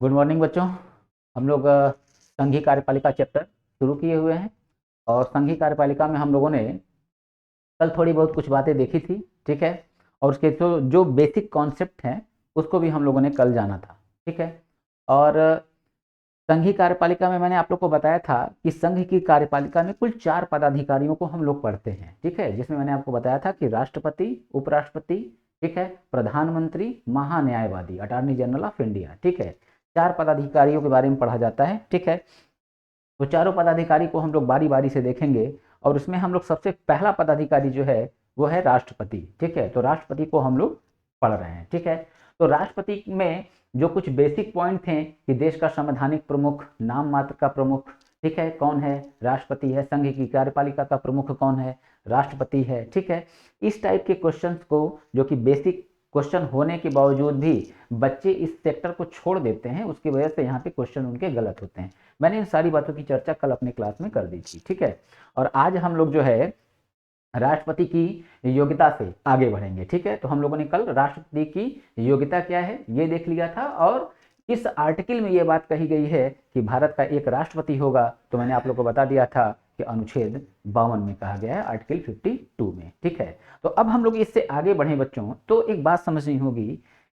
Good morning बच्चों। हम लोग संघीय कार्यपालिका चैप्टर शुरू किए हुए हैं। और संघीय कार्यपालिका में हम लोगों ने कल थोड़ी बहुत कुछ बातें देखी थी। ठीक है। और उसके जो जो बेसिक कॉन्सेप्ट हैं उसको भी हम लोगों ने कल जाना था। ठीक है। और संघीय कार्यपालिका में मैंने आप लोग को बताया था कि संघ की कार्यपालिका में कुल 4 पदाधिकारियों को हम लोग पढ़ते हैं। ठीक है, जिसमें मैंने आपको बताया था कि राष्ट्रपति, उपराष्ट्रपति, ठीक है, प्रधानमंत्री, महान्यायवादी, अटॉर्नी जनरल ऑफ इंडिया। ठीक है, 4 पदाधिकारियों के बारे में पढ़ा जाता है। ठीक है, तो चारों पदाधिकारी को हम लोग बारी बारी से देखेंगे। और उसमें हम लोग सबसे पहला पदाधिकारी जो है वो है राष्ट्रपति। ठीक है, तो राष्ट्रपति को हम लोग पढ़ रहे हैं। ठीक है, तो राष्ट्रपति में जो कुछ बेसिक पॉइंट थे कि देश का संवैधानिक प्रमुख, नाम मात्र का प्रमुख, ठीक है, कौन है, राष्ट्रपति है। संघ की कार्यपालिका का प्रमुख कौन है, राष्ट्रपति है। ठीक है, इस टाइप के क्वेश्चंस को, जो कि बेसिक क्वेश्चन होने के बावजूद भी बच्चे इस सेक्टर को छोड़ देते हैं, उसकी वजह से यहाँ पे क्वेश्चन उनके गलत होते हैं। मैंने इन सारी बातों की चर्चा कल अपने क्लास में कर दी थी। ठीक है, और आज हम लोग जो है राष्ट्रपति की योग्यता से आगे बढ़ेंगे। ठीक है, तो हम लोगों ने कल राष्ट्रपति की योग्यता क्या है ये देख लिया था। और इस आर्टिकल में ये बात कही गई है कि भारत का एक राष्ट्रपति होगा, तो मैंने आप लोग को बता दिया था कि अनुच्छेद 52 में कहा गया है, आर्टिकल 52 में। ठीक है, तो अब हम लोग इससे आगे बढ़े बच्चों, तो एक बात समझनी होगी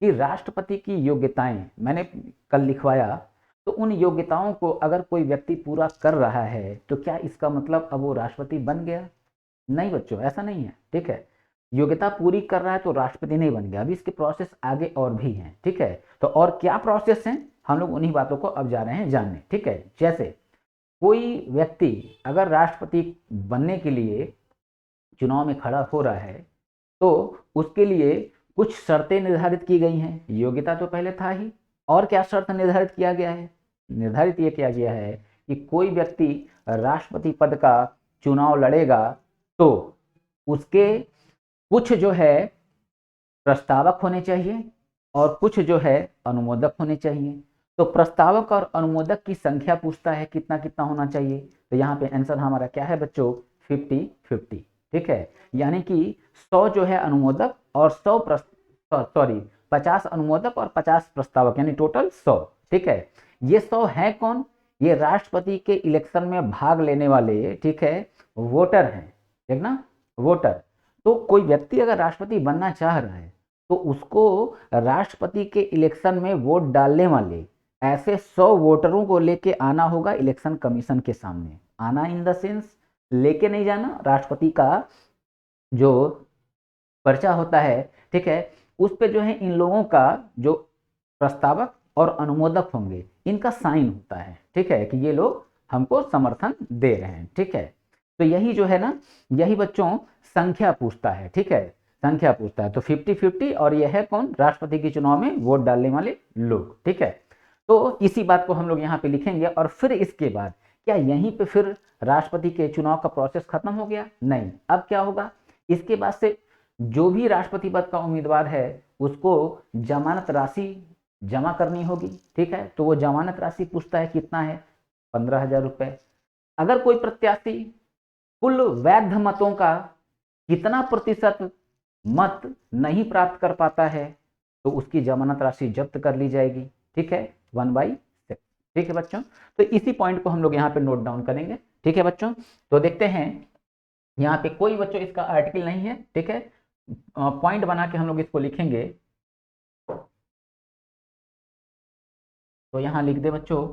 कि राष्ट्रपति की योग्यताएं मैंने कल लिखवाया। तो उन योग्यताओं को अगर कोई व्यक्ति पूरा कर रहा है तो क्या इसका मतलब अब वो राष्ट्रपति बन गया? नहीं बच्चों, ऐसा नहीं है। ठीक है, योग्यता पूरी कर रहा है तो राष्ट्रपति नहीं बन गया, अभी इसके प्रोसेस आगे और भी हैं। ठीक है, तो और क्या प्रोसेस हैं हम लोग उन्हीं बातों को अब जा रहे हैं जानने। ठीक है, जैसे कोई व्यक्ति अगर राष्ट्रपति बनने के लिए चुनाव में खड़ा हो रहा है तो उसके लिए कुछ शर्तें निर्धारित की गई हैं। योग्यता तो पहले था ही, और क्या शर्त निर्धारित किया गया है? निर्धारित ये किया गया है कि कोई व्यक्ति राष्ट्रपति पद का चुनाव लड़ेगा तो उसके कुछ जो है प्रस्तावक होने चाहिए और कुछ जो है अनुमोदक होने चाहिए। तो प्रस्तावक और अनुमोदक की संख्या पूछता है कितना कितना होना चाहिए। तो यहाँ पे आंसर हमारा क्या है बच्चों? 50-50। ठीक है, यानी कि 100 जो है अनुमोदक और 100 सॉरी 50 अनुमोदक और 50 प्रस्तावक, यानी टोटल 100। ठीक है, ये 100 है कौन? ये राष्ट्रपति के इलेक्शन में भाग लेने वाले, ठीक है, वोटर हैं। देखना, वोटर। तो कोई व्यक्ति अगर राष्ट्रपति बनना चाह रहा है तो उसको राष्ट्रपति के इलेक्शन में वोट डालने वाले ऐसे 100 वोटरों को लेके आना होगा इलेक्शन कमीशन के सामने। आना इन द सेंस लेके नहीं जाना, राष्ट्रपति का जो पर्चा होता है, ठीक है, उस पे जो है इन लोगों का जो प्रस्तावक और अनुमोदक होंगे इनका साइन होता है। ठीक है, कि ये लोग हमको समर्थन दे रहे हैं। ठीक है, तो यही जो है ना, यही बच्चों संख्या पूछता है। ठीक है, संख्या पूछता है। तो 50-50, और यह है कौन? राष्ट्रपति के चुनाव में वोट डालने वाले लोग। ठीक है, तो इसी बात को हम लोग यहाँ पे लिखेंगे। और फिर इसके बाद क्या यहीं पे फिर राष्ट्रपति के चुनाव का प्रोसेस खत्म हो गया? नहीं, अब क्या होगा? इसके बाद से जो भी राष्ट्रपति पद का उम्मीदवार है उसको जमानत राशि जमा करनी होगी। ठीक है, तो वो जमानत राशि पूछता है कितना है? 15,000 रुपए। अगर कोई प्रत्याशी कुल वैध मतों का कितना प्रतिशत मत नहीं प्राप्त कर पाता है तो उसकी जमानत राशि जब्त कर ली जाएगी। ठीक है, 1/6। ठीक है बच्चों, तो इसी पॉइंट को हम लोग यहाँ पे नोट डाउन करेंगे। ठीक है बच्चों, तो देखते हैं यहाँ पे कोई बच्चों इसका आर्टिकल नहीं है। ठीक है, पॉइंट बना के हम लोग इसको लिखेंगे। तो यहाँ लिख दे बच्चों,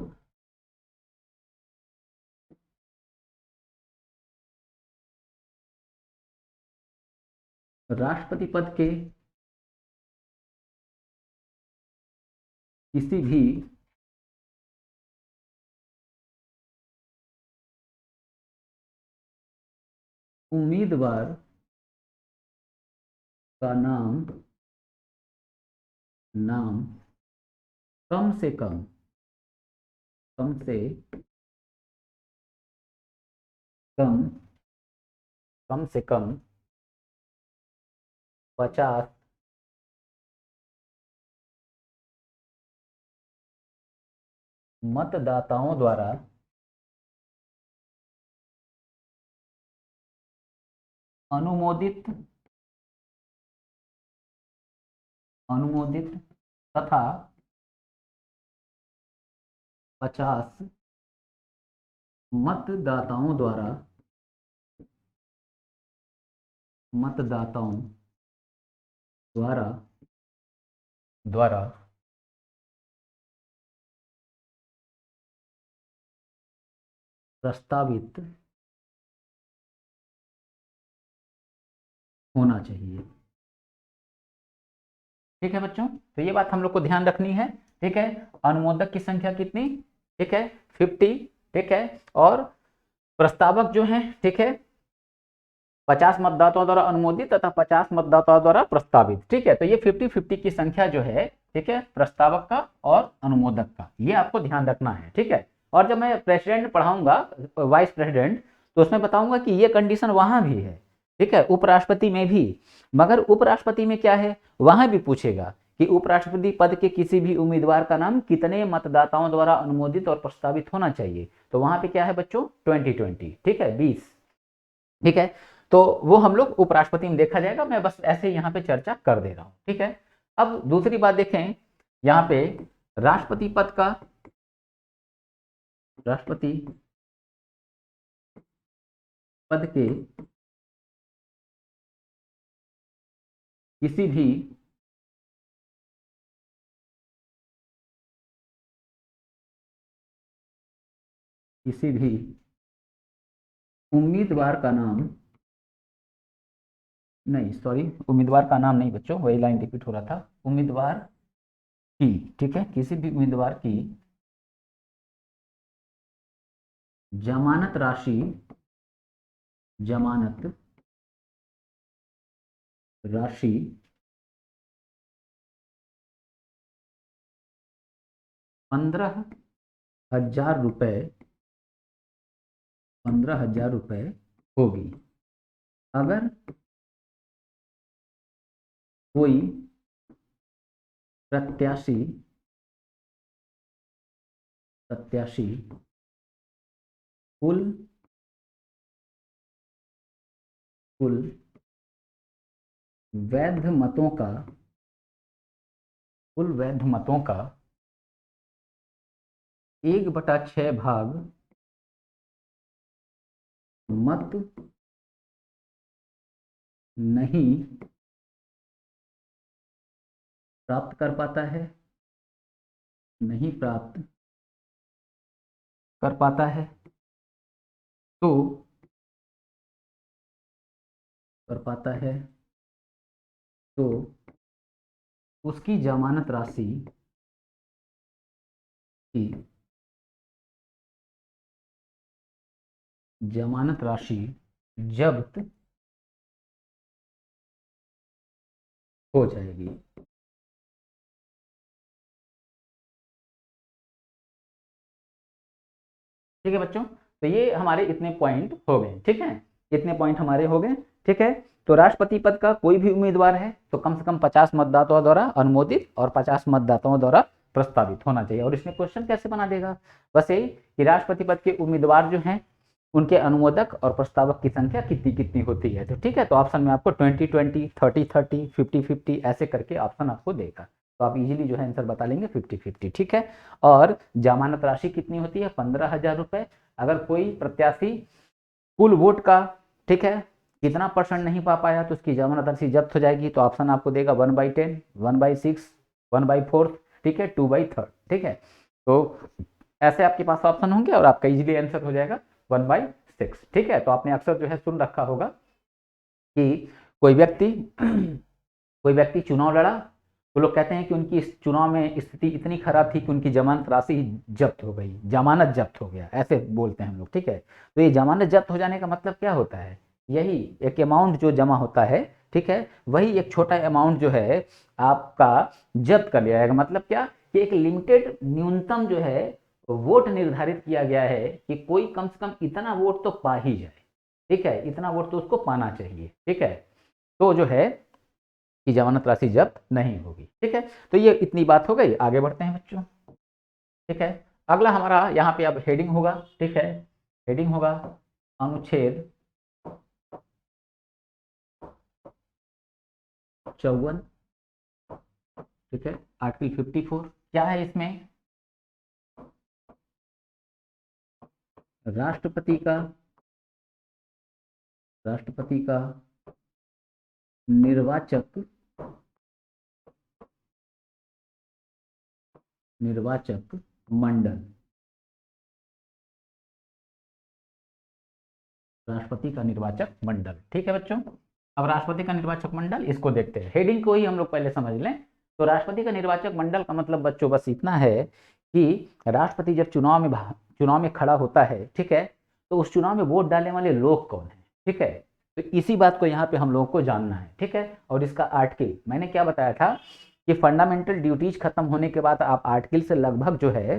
राष्ट्रपति पद के किसी भी उम्मीदवार का नाम नाम कम से कम कम से कम कम से कम 50 मतदाताओं द्वारा अनुमोदित अनुमोदित तथा 50 मतदाताओं द्वारा मतदाताओं द्वारा द्वारा प्रस्तावित होना चाहिए। ठीक है बच्चों, तो ये बात हम लोग को ध्यान रखनी है। ठीक है, अनुमोदक की संख्या कितनी? ठीक है 50। ठीक है, और प्रस्तावक जो है, ठीक है 50 मतदाताओं द्वारा अनुमोदित तथा 50 मतदाताओं द्वारा प्रस्तावित। ठीक है, तो ये 50-50 की संख्या जो है, ठीक है, प्रस्तावक का और अनुमोदक का, ये आपको ध्यान रखना है। ठीक है, और जब मैं प्रेसिडेंट पढ़ाऊंगा, वाइस प्रेसिडेंट, तो उसमें बताऊंगा कि ये कंडीशन वहां भी है। ठीक है, उपराष्ट्रपति में भी, मगर उपराष्ट्रपति में क्या है, वहां भी पूछेगा कि उपराष्ट्रपति पद के किसी भी उम्मीदवार का नाम कितने मतदाताओं द्वारा अनुमोदित और प्रस्तावित होना चाहिए। तो वहां पे क्या है बच्चों, 2020। ठीक है, 20। ठीक है, तो वो हम लोग उपराष्ट्रपति में देखा जाएगा, मैं बस ऐसे यहाँ पे चर्चा कर दे रहा हूँ। ठीक है, अब दूसरी बात देखें, यहाँ पे राष्ट्रपति पद का, राष्ट्रपति पद के किसी भी उम्मीदवार का नाम, नहीं सॉरी, उम्मीदवार का नाम नहीं बच्चों, वही लाइन रिपीट हो रहा था, उम्मीदवार की, ठीक है, किसी भी उम्मीदवार की जमानत राशि, जमानत राशि 15,000 रुपए, 15,000 रुपए होगी। अगर कोई प्रत्याशी प्रत्याशी कुल कुल वैध मतों का, कुल वैध मतों का 1/6 भाग मत नहीं प्राप्त कर पाता है, नहीं प्राप्त कर पाता है, तो कर पाता है तो उसकी जमानत राशि की, जमानत राशि जब्त हो जाएगी। ठीक है बच्चों, तो ये हमारे इतने पॉइंट हो गए। ठीक है, इतने पॉइंट हमारे हो गए। ठीक है, तो राष्ट्रपति पद का कोई भी उम्मीदवार है तो कम से कम 50 मतदाताओं द्वारा अनुमोदित और 50 मतदाताओं द्वारा प्रस्तावित होना चाहिए। और इसमें क्वेश्चन कैसे बना देगा, बस यही कि राष्ट्रपति पद के उम्मीदवार जो हैं उनके अनुमोदक और प्रस्तावक की संख्या कितनी कितनी होती है। तो ठीक है, तो ऑप्शन में आपको 20-20, 30-30, 50-50 ऐसे करके ऑप्शन आपको देगा, तो आप इजीली जो है आंसर बता लेंगे 50-50। ठीक है, और जमानत राशि कितनी होती है, 15,000 रुपए। अगर कोई प्रत्याशी कुल वोट का, ठीक है, कितना परसेंट नहीं पा पाया तो उसकी जमानत राशि जब्त हो जाएगी। तो ऑप्शन आपको देगा 1/10, 1/6, 1/4, ठीक है, 2/3। ठीक है, तो ऐसे आपके पास ऑप्शन होंगे और आपका इजीली आंसर हो जाएगा 1/6। ठीक है, तो आपने अक्सर जो है सुन रखा होगा कि कोई व्यक्ति कोई व्यक्ति चुनाव लड़ा, तो लोग कहते हैं कि उनकी इस चुनाव में स्थिति इतनी खराब थी कि उनकी जमानत राशि जब्त हो गई, जमानत जब्त हो गया, ऐसे बोलते हैं हम लोग। ठीक है, तो ये जमानत जब्त हो जाने का मतलब क्या होता है, यही एक अमाउंट जो जमा होता है, ठीक है, वही एक छोटा अमाउंट जो है आपका जब्त कर लिया जाएगा। मतलब क्या कि एक लिमिटेड न्यूनतम जो है वोट निर्धारित किया गया है कि कोई कम से कम इतना वोट तो पा ही जाए। ठीक है, इतना वोट तो उसको पाना चाहिए। ठीक है, तो जो है कि जमानत राशि जब्त नहीं होगी। ठीक है, तो ये इतनी बात हो गई, आगे बढ़ते हैं बच्चों। ठीक है, अगला हमारा यहाँ पे अब हेडिंग होगा। ठीक है, हेडिंग होगा अनुच्छेद 54। ठीक है, आर्टिकल 54 क्या है इसमें, राष्ट्रपति का निर्वाचक मंडल, राष्ट्रपति का निर्वाचक मंडल। ठीक है बच्चों, अब राष्ट्रपति का निर्वाचक मंडल इसको देखते हैं, हेडिंग को ही हम लोग पहले समझ लें। तो राष्ट्रपति का निर्वाचक मंडल का मतलब बच्चों बस इतना है कि राष्ट्रपति जब चुनाव में खड़ा होता है, ठीक है, तो उस चुनाव में वोट डालने वाले लोग कौन है, ठीक है, तो इसी बात को यहाँ पे हम लोगों को जानना है। ठीक है, और इसका आर्टिकल मैंने क्या बताया था कि फंडामेंटल ड्यूटीज खत्म होने के बाद आप आर्टिकल से लगभग जो है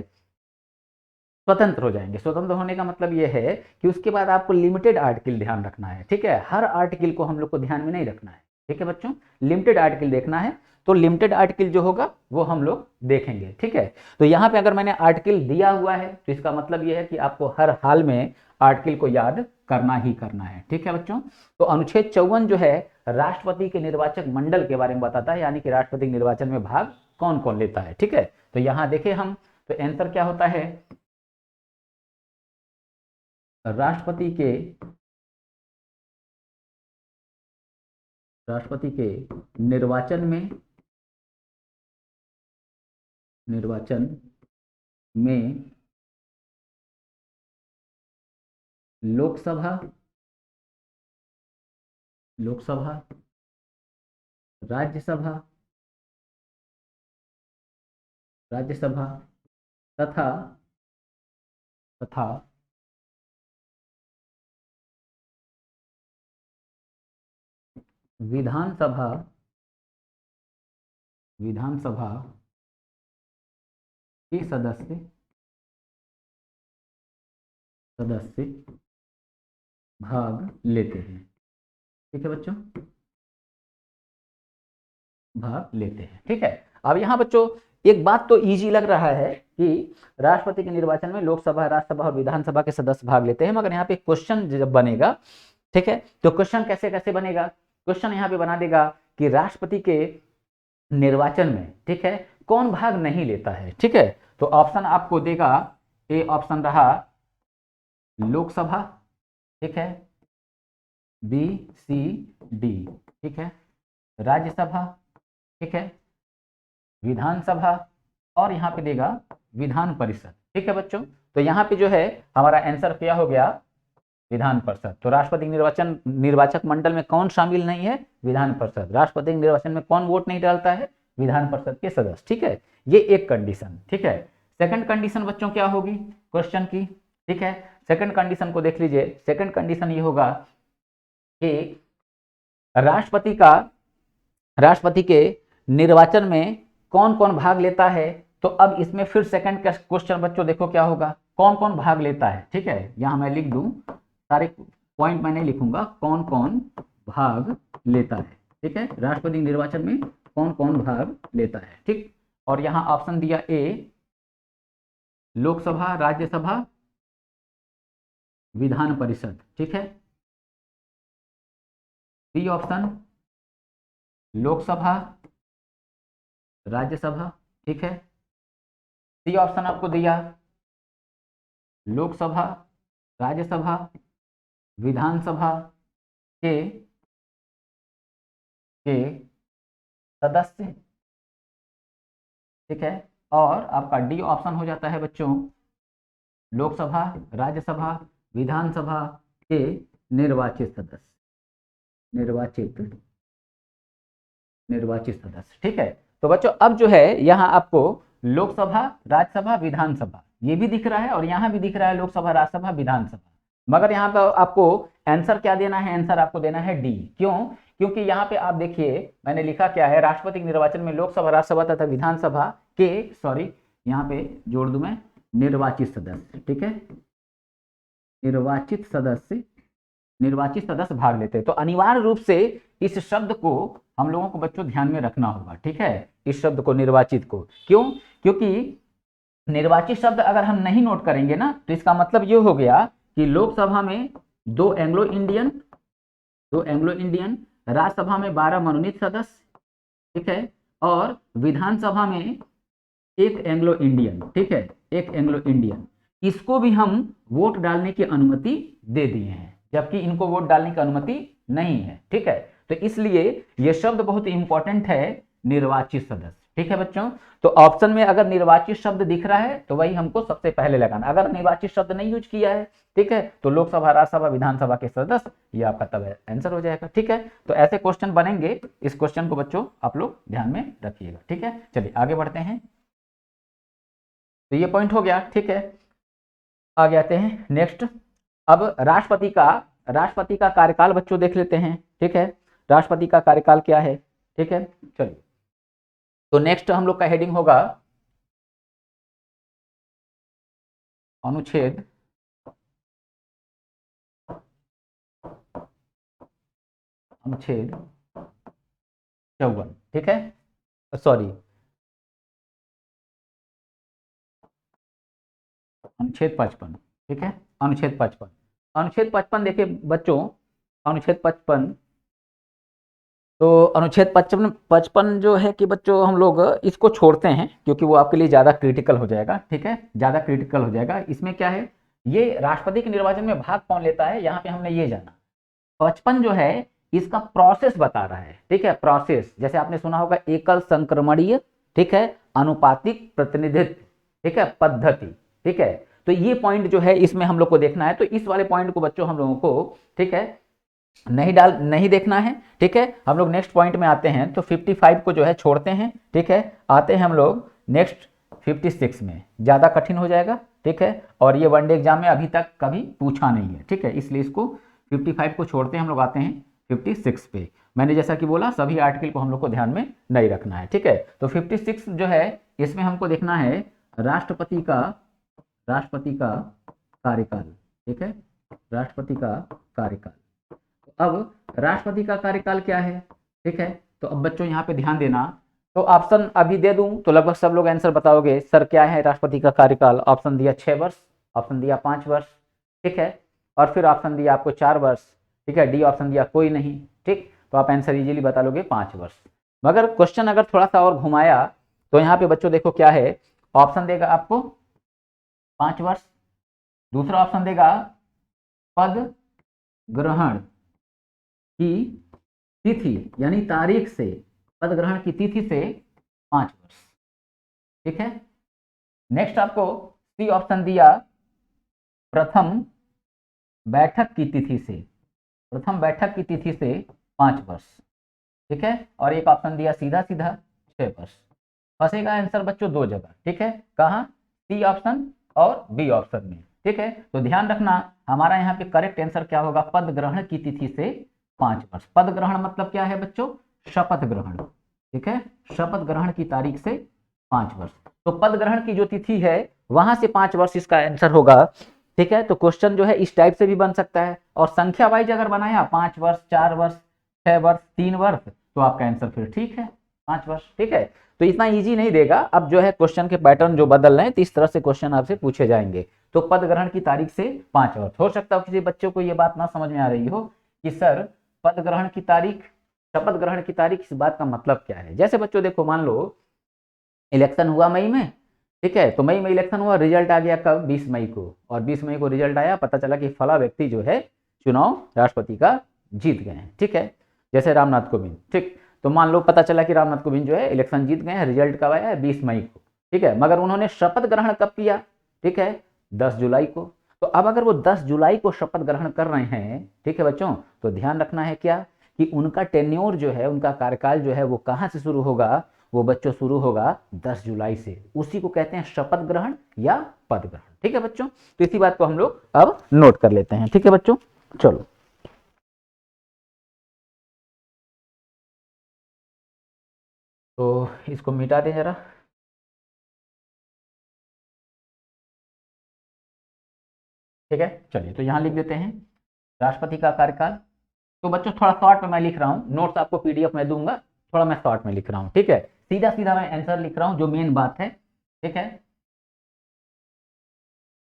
स्वतंत्र हो जाएंगे। स्वतंत्र होने का मतलब यह है कि उसके बाद आपको लिमिटेड आर्टिकल ध्यान रखना है। ठीक है, हर आर्टिकल को हम लोग को ध्यान में नहीं रखना है। ठीक है बच्चों, लिमिटेड आर्टिकल देखना है, तो लिमिटेड आर्टिकल जो होगा वो हम लोग देखेंगे। ठीक है, तो यहाँ पे अगर मैंने आर्टिकल दिया हुआ है तो इसका मतलब यह है कि आपको हर हाल में आर्टिकल को याद करना ही करना है। ठीक है बच्चों, तो अनुच्छेद 54 जो है राष्ट्रपति के निर्वाचक मंडल के बारे में बताता है, यानी कि राष्ट्रपति निर्वाचन में भाग कौन कौन लेता है। ठीक है, तो यहाँ देखें हम, तो आंसर क्या होता है, राष्ट्रपति के निर्वाचन में लोकसभा, राज्यसभा तथा विधानसभा के सदस्य भाग लेते हैं। ठीक है बच्चों, भाग लेते हैं। ठीक है, अब यहाँ बच्चों एक बात तो इजी लग रहा है कि राष्ट्रपति के निर्वाचन में लोकसभा, राज्यसभा और विधानसभा के सदस्य भाग लेते हैं, मगर यहाँ पे क्वेश्चन जब बनेगा, ठीक है, तो क्वेश्चन कैसे कैसे बनेगा, क्वेश्चन यहाँ पे बना देगा कि राष्ट्रपति के निर्वाचन में, ठीक है, कौन भाग नहीं लेता है। ठीक है, तो ऑप्शन आपको देगा, ए ऑप्शन रहा लोकसभा, ठीक है, बी सी डी, ठीक है, राज्यसभा, ठीक है, विधानसभा, और यहाँ पे देगा विधान परिषद। ठीक है बच्चों, तो यहाँ पे जो है हमारा आंसर क्या हो गया, विधान परिषद। तो राष्ट्रपति निर्वाचक मंडल में कौन शामिल नहीं है, विधान परिषद। राष्ट्रपति निर्वाचन में कौन वोट नहीं डालता है, विधान परिषद के सदस्य। ठीक है, ये एक कंडीशन। ठीक है, सेकंड कंडीशन बच्चों क्या होगी क्वेश्चन की, ठीक है, सेकंड कंडीशन को देख लीजिए। सेकंड कंडीशन ये होगा कि राष्ट्रपति के निर्वाचन में कौन कौन भाग लेता है। तो अब इसमें फिर सेकंड क्वेश्चन बच्चों देखो क्या होगा, कौन कौन भाग लेता है। ठीक है, यहां मैं लिख दूं, सारे पॉइंट मैं नहीं लिखूंगा, कौन कौन भाग लेता है। ठीक है, राष्ट्रपति निर्वाचन में कौन कौन भाग लेता है। ठीक, और यहां ऑप्शन दिया ए लोकसभा, राज्यसभा, विधान परिषद। ठीक है, बी ऑप्शन लोकसभा, राज्यसभा, ठीक है, सी ऑप्शन आपको दिया लोकसभा, राज्यसभा, विधानसभा के सदस्य। ठीक है, और आपका डी ऑप्शन हो जाता है बच्चों लोकसभा, राज्यसभा, विधानसभा के निर्वाचित सदस्य, निर्वाचित सदस्य। ठीक है, तो बच्चों अब जो है यहाँ आपको लोकसभा, राज्यसभा, विधानसभा ये भी दिख रहा है और यहाँ भी दिख रहा है लोकसभा, राज्यसभा, विधानसभा, मगर यहाँ पे आपको आंसर क्या देना है, आंसर आपको देना है डी। क्यों, क्योंकि यहाँ पे आप देखिए मैंने लिखा क्या है, राष्ट्रपति के निर्वाचन में लोकसभा, राज्यसभा तथा विधानसभा के, सॉरी यहाँ पे जोड़ दूं मैं, निर्वाचित सदस्य। ठीक है, निर्वाचित सदस्य भाग लेते हैं। तो अनिवार्य रूप से इस शब्द को हम लोगों को बच्चों ध्यान में रखना होगा। ठीक है, इस शब्द को, निर्वाचित को, क्यों, क्योंकि निर्वाचित शब्द अगर हम नहीं नोट करेंगे ना तो इसका मतलब ये हो गया कि लोकसभा में 2 एंग्लो इंडियन, राज्यसभा में 12 मनोनीत सदस्य, ठीक है, और विधानसभा में 1 एंग्लो इंडियन। ठीक है, 1 एंग्लो इंडियन, इसको भी हम वोट डालने की अनुमति दे दिए हैं, जबकि इनको वोट डालने की अनुमति नहीं है। ठीक है, तो इसलिए यह शब्द बहुत इंपॉर्टेंट है, निर्वाचित सदस्य। ठीक है बच्चों, तो ऑप्शन में अगर निर्वाचित शब्द दिख रहा है तो वही हमको सबसे पहले लगाना। अगर निर्वाचित शब्द नहीं यूज किया है, ठीक है, तो लोकसभा, राज्यसभा, विधानसभा के सदस्य, ये आपका तब आंसर हो जाएगा। ठीक है, तो ऐसे क्वेश्चन बनेंगे, इस क्वेश्चन को बच्चों आप लोग ध्यान में रखिएगा। ठीक है, चलिए आगे बढ़ते हैं। तो ये पॉइंट हो गया। ठीक है, आगे आते हैं नेक्स्ट। अब राष्ट्रपति का कार्यकाल बच्चों देख लेते हैं। ठीक है, राष्ट्रपति का कार्यकाल क्या है। ठीक है, चलिए, तो नेक्स्ट हम लोग का हेडिंग होगा अनुच्छेद 54। ठीक है, सॉरी, अनुच्छेद 55। ठीक है, अनुच्छेद 55, अनुच्छेद 55 देखिए बच्चों, अनुच्छेद 55, तो अनुच्छेद 55 जो है कि बच्चों हम लोग इसको छोड़ते हैं क्योंकि वो आपके लिए ज़्यादा क्रिटिकल हो जाएगा। ठीक है, ज़्यादा क्रिटिकल हो जाएगा। इसमें क्या है, ये राष्ट्रपति के निर्वाचन में भाग कौन लेता है, यहाँ पे हमने ये जाना। 55 जो है इसका प्रोसेस बता रहा है। ठीक है, प्रोसेस, जैसे आपने सुना होगा एकल संक्रमणीय, ठीक है, अनुपातिक प्रतिनिधित्व, ठीक है, पद्धति। ठीक है, तो ये पॉइंट जो है इसमें हम लोग को देखना है। तो इस वाले पॉइंट को बच्चों हम लोगों को, ठीक है, नहीं देखना है। ठीक है, हम लोग नेक्स्ट पॉइंट में आते हैं। तो 55 को जो है छोड़ते हैं। ठीक है, आते हैं हम लोग नेक्स्ट 56 में, ज़्यादा कठिन हो जाएगा। ठीक है, और ये वनडे एग्जाम में अभी तक कभी पूछा नहीं है। ठीक है, इसलिए इसको 55 को छोड़ते हैं, हम लोग आते हैं 56 पे। मैंने जैसा कि बोला सभी आर्टिकल को हम लोग को ध्यान में नहीं रखना है। ठीक है, तो 56 जो है इसमें हमको देखना है राष्ट्रपति का कार्यकाल। ठीक है, राष्ट्रपति का कार्यकाल। अब राष्ट्रपति का कार्यकाल क्या है। ठीक है, तो अब बच्चों यहाँ पे ध्यान देना। तो ऑप्शन अभी दे दूं तो लगभग सब लोग आंसर बताओगे, सर क्या है राष्ट्रपति का कार्यकाल। ऑप्शन दिया 6 वर्ष, ऑप्शन दिया 5 वर्ष, ठीक है, और फिर ऑप्शन दिया आपको 4 वर्ष, ठीक है, डी ऑप्शन दिया कोई नहीं। ठीक, तो आप आंसर इजीली बता लोगे 5 वर्ष। मगर क्वेश्चन अगर थोड़ा सा और घुमाया तो यहाँ पे बच्चों देखो क्या है, ऑप्शन देगा आपको 5 वर्ष, दूसरा ऑप्शन देगा पद ग्रहण की तिथि यानी तारीख से, पद ग्रहण की तिथि से 5 वर्ष। ठीक है, नेक्स्ट आपको सी ऑप्शन दिया प्रथम बैठक की तिथि से, प्रथम बैठक की तिथि से 5 वर्ष। ठीक है, और एक ऑप्शन दिया सीधा सीधा 6 वर्ष। फंसेगा आंसर बच्चों दो जगह। ठीक है, कहाँ, सी ऑप्शन और बी ऑप्शन में। ठीक है, तो ध्यान रखना हमारा यहाँ पे करेक्ट आंसर क्या होगा, पद ग्रहण की तिथि से 5 वर्ष। पद ग्रहण मतलब क्या है बच्चों, शपथ ग्रहण। ठीक है, शपथ ग्रहण की तारीख से 5 वर्ष। तो पद ग्रहण की जो तिथि है वहां से 5 वर्ष इसका आंसर होगा। ठीक है, तो क्वेश्चन जो है इस टाइप से भी बन सकता है, और संख्या वाइज अगर बनाया 5 वर्ष, 4 वर्ष, 6 वर्ष, 3 वर्ष, तो आपका आंसर फिर ठीक है 5 वर्ष। ठीक है, तो इतना इजी नहीं देगा। अब जो है क्वेश्चन के पैटर्न जो बदल रहे हैं तो इस तरह से क्वेश्चन आपसे पूछे जाएंगे। तो पद ग्रहण की तारीख से 5 वर्ष। हो सकता है किसी बच्चों को ये बात ना समझ में आ रही हो कि सर पद ग्रहण की तारीख, शपथ ग्रहण की तारीख, इस बात का मतलब क्या है। जैसे बच्चों देखो, मान लो इलेक्शन हुआ मई में, ठीक है, तो मई में इलेक्शन हुआ, रिजल्ट आ गया कब, 20 मई को, और 20 मई को रिजल्ट आया, पता चला कि फला व्यक्ति जो है चुनाव राष्ट्रपति का जीत गए हैं। ठीक है, जैसे रामनाथ कोविंद। ठीक, तो मान लो पता चला कि रामनाथ कोविंद जो है इलेक्शन जीत गए हैं, रिजल्ट कब आया है, 20 मई को। ठीक है, मगर उन्होंने शपथ ग्रहण कब किया, ठीक है, 10 जुलाई को। तो अब अगर वो 10 जुलाई को शपथ ग्रहण कर रहे हैं, ठीक है बच्चों, तो ध्यान रखना है क्या कि उनका टेन्योर जो है, उनका कार्यकाल जो है वो कहाँ से शुरू होगा, वो बच्चों शुरू होगा 10 जुलाई से। उसी को कहते हैं शपथ ग्रहण या पद ग्रहण। ठीक है बच्चों, तो इसी बात को हम लोग अब नोट कर लेते हैं। ठीक है बच्चों, चलो, तो इसको मिटा दें जरा। ठीक है, चलिए, तो यहां लिख देते हैं राष्ट्रपति का कार्यकाल। तो बच्चों थोड़ा शॉर्ट में मैं लिख रहा हूँ, नोट्स आपको पीडीएफ में दूंगा, थोड़ा मैं शॉर्ट में लिख रहा हूँ। ठीक है, सीधा सीधा मैं आंसर लिख रहा हूँ जो मेन बात है। ठीक है,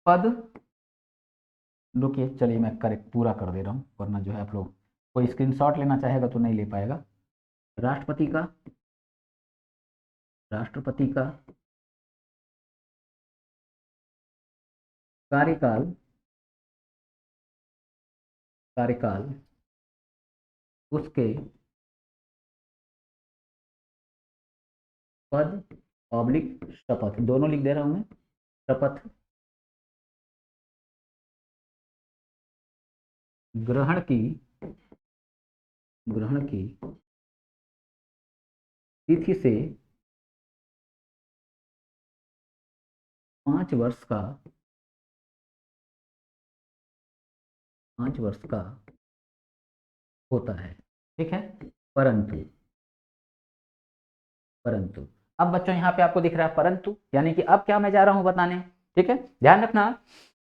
पद, रुकिए, चलिए मैं करेक्ट पूरा कर दे रहा हूँ, वरना जो है आप लोग कोई स्क्रीनशॉट लेना चाहेगा तो नहीं ले पाएगा। राष्ट्रपति का, राष्ट्रपति का कार्यकाल कार्यकाल उसके पद ऑब्लिक शपथ, दोनों लिख दे रहा हूं मैं, शपथ ग्रहण की तिथि से 5 वर्ष का 5 वर्ष का होता है। ठीक है, परंतु परंतु अब बच्चों यहाँ पे आपको दिख रहा है परंतु, यानी कि अब क्या मैं जा रहा हूं बताने। ठीक है, ध्यान रखना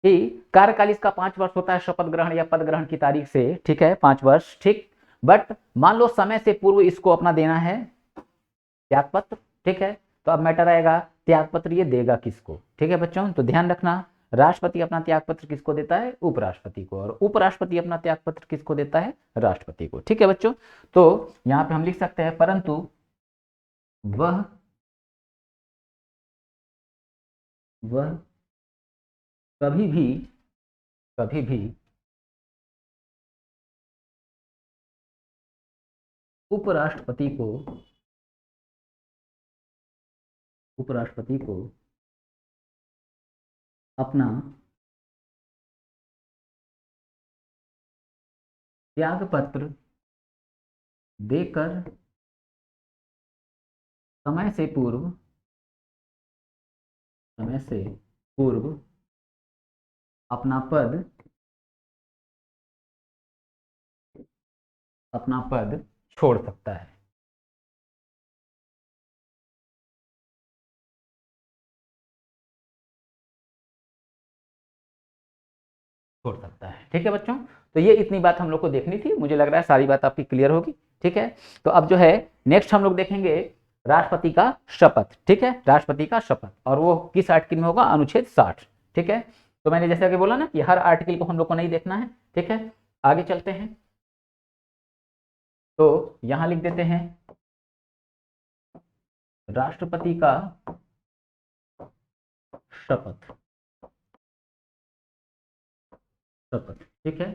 कि कार्यकाल इसका 5 वर्ष होता है शपथ ग्रहण या पद ग्रहण की तारीख से। ठीक है, 5 वर्ष। ठीक, बट मान लो समय से पूर्व इसको अपना देना है त्यागपत्र। ठीक है, तो अब मैटर आएगा त्यागपत्र ये देगा किसको। ठीक है बच्चों, तो ध्यान रखना राष्ट्रपति अपना त्यागपत्र किसको देता है, उपराष्ट्रपति को, और उपराष्ट्रपति अपना त्यागपत्र किसको देता है, राष्ट्रपति को। ठीक है बच्चों, तो यहाँ पे हम लिख सकते हैं परंतु वह कभी भी उपराष्ट्रपति को अपना त्यागपत्र देकर समय से पूर्व अपना पद छोड़ सकता है। ठीक है बच्चों, तो ये इतनी बात हम लोग को देखनी थी, मुझे लग रहा है सारी बात आपकी क्लियर होगी। ठीक है, तो अब जो है नेक्स्ट हम लोग देखेंगे राष्ट्रपति का शपथ। ठीक है, राष्ट्रपति का शपथ, और वो किस आर्टिकल में होगा, अनुच्छेद 60। ठीक है, तो मैंने जैसे कि बोला ना कि हर आर्टिकल को हम लोग को नहीं देखना है। ठीक है, आगे चलते हैं, तो यहां लिख देते हैं राष्ट्रपति का शपथ। ठीक है,